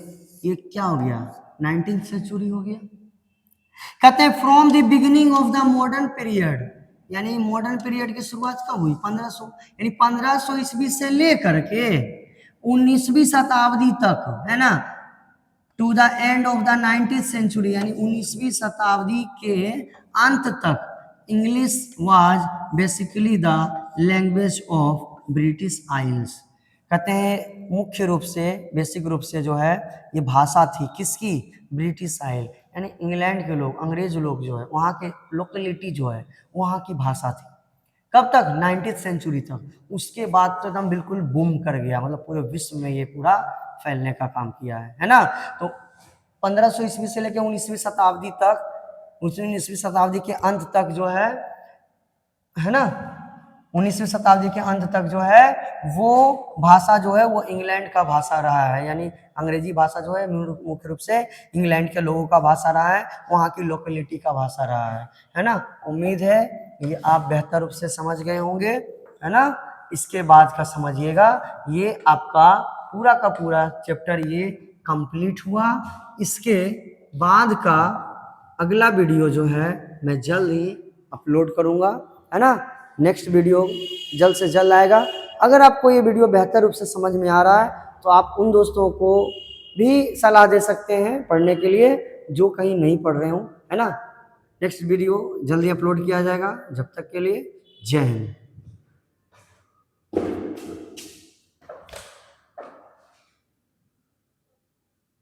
ये क्या हो गया? 19th सेंचुरी हो गया। कहते हैं from the beginning of the modern period, यानी मॉडर्न पीरियड की शुरुआत कब हुई? 1500, यानी 1500 ईस्वी से लेकर के 19वीं शताब्दी तक, है ना, to the end of the 19th century यानी 19वीं शताब्दी के अंत तक English was basically the language of British Isles. कहते हैं मुख्य रूप से, बेसिक रूप से जो है ये भाषा थी किसकी? ब्रिटिश आइल यानी इंग्लैंड के लोग, अंग्रेज लोग जो है वहाँ के लोकेलिटी जो है वहाँ की भाषा थी। कब तक? 19th सेंचुरी तक। उसके बाद तो एकदम बिल्कुल बूम कर गया, मतलब पूरे विश्व में ये पूरा फैलने का काम किया है ना। तो 1500 ईस्वी से लेकर 19वीं शताब्दी तक, 19वीं शताब्दी के अंत तक जो है ना, 19वीं शताब्दी के अंत तक जो है वो भाषा जो है वो इंग्लैंड का भाषा रहा है, यानी अंग्रेजी भाषा जो है मुख्य रूप से इंग्लैंड के लोगों का भाषा रहा है, वहाँ की लोकेलिटी का भाषा रहा है ना। उम्मीद है ये आप बेहतर रूप से समझ गए होंगे, है ना। इसके बाद का समझिएगा, ये आपका पूरा का पूरा चैप्टर ये कंप्लीट हुआ। इसके बाद का अगला वीडियो जो है मैं जल्द ही अपलोड करूँगा, है ना। नेक्स्ट वीडियो जल्द से जल्द आएगा। अगर आपको ये वीडियो बेहतर रूप से समझ में आ रहा है तो आप उन दोस्तों को भी सलाह दे सकते हैं पढ़ने के लिए जो कहीं नहीं पढ़ रहे हों, है ना। नेक्स्ट वीडियो जल्दी अपलोड किया जाएगा। जब तक के लिए जय हिंद।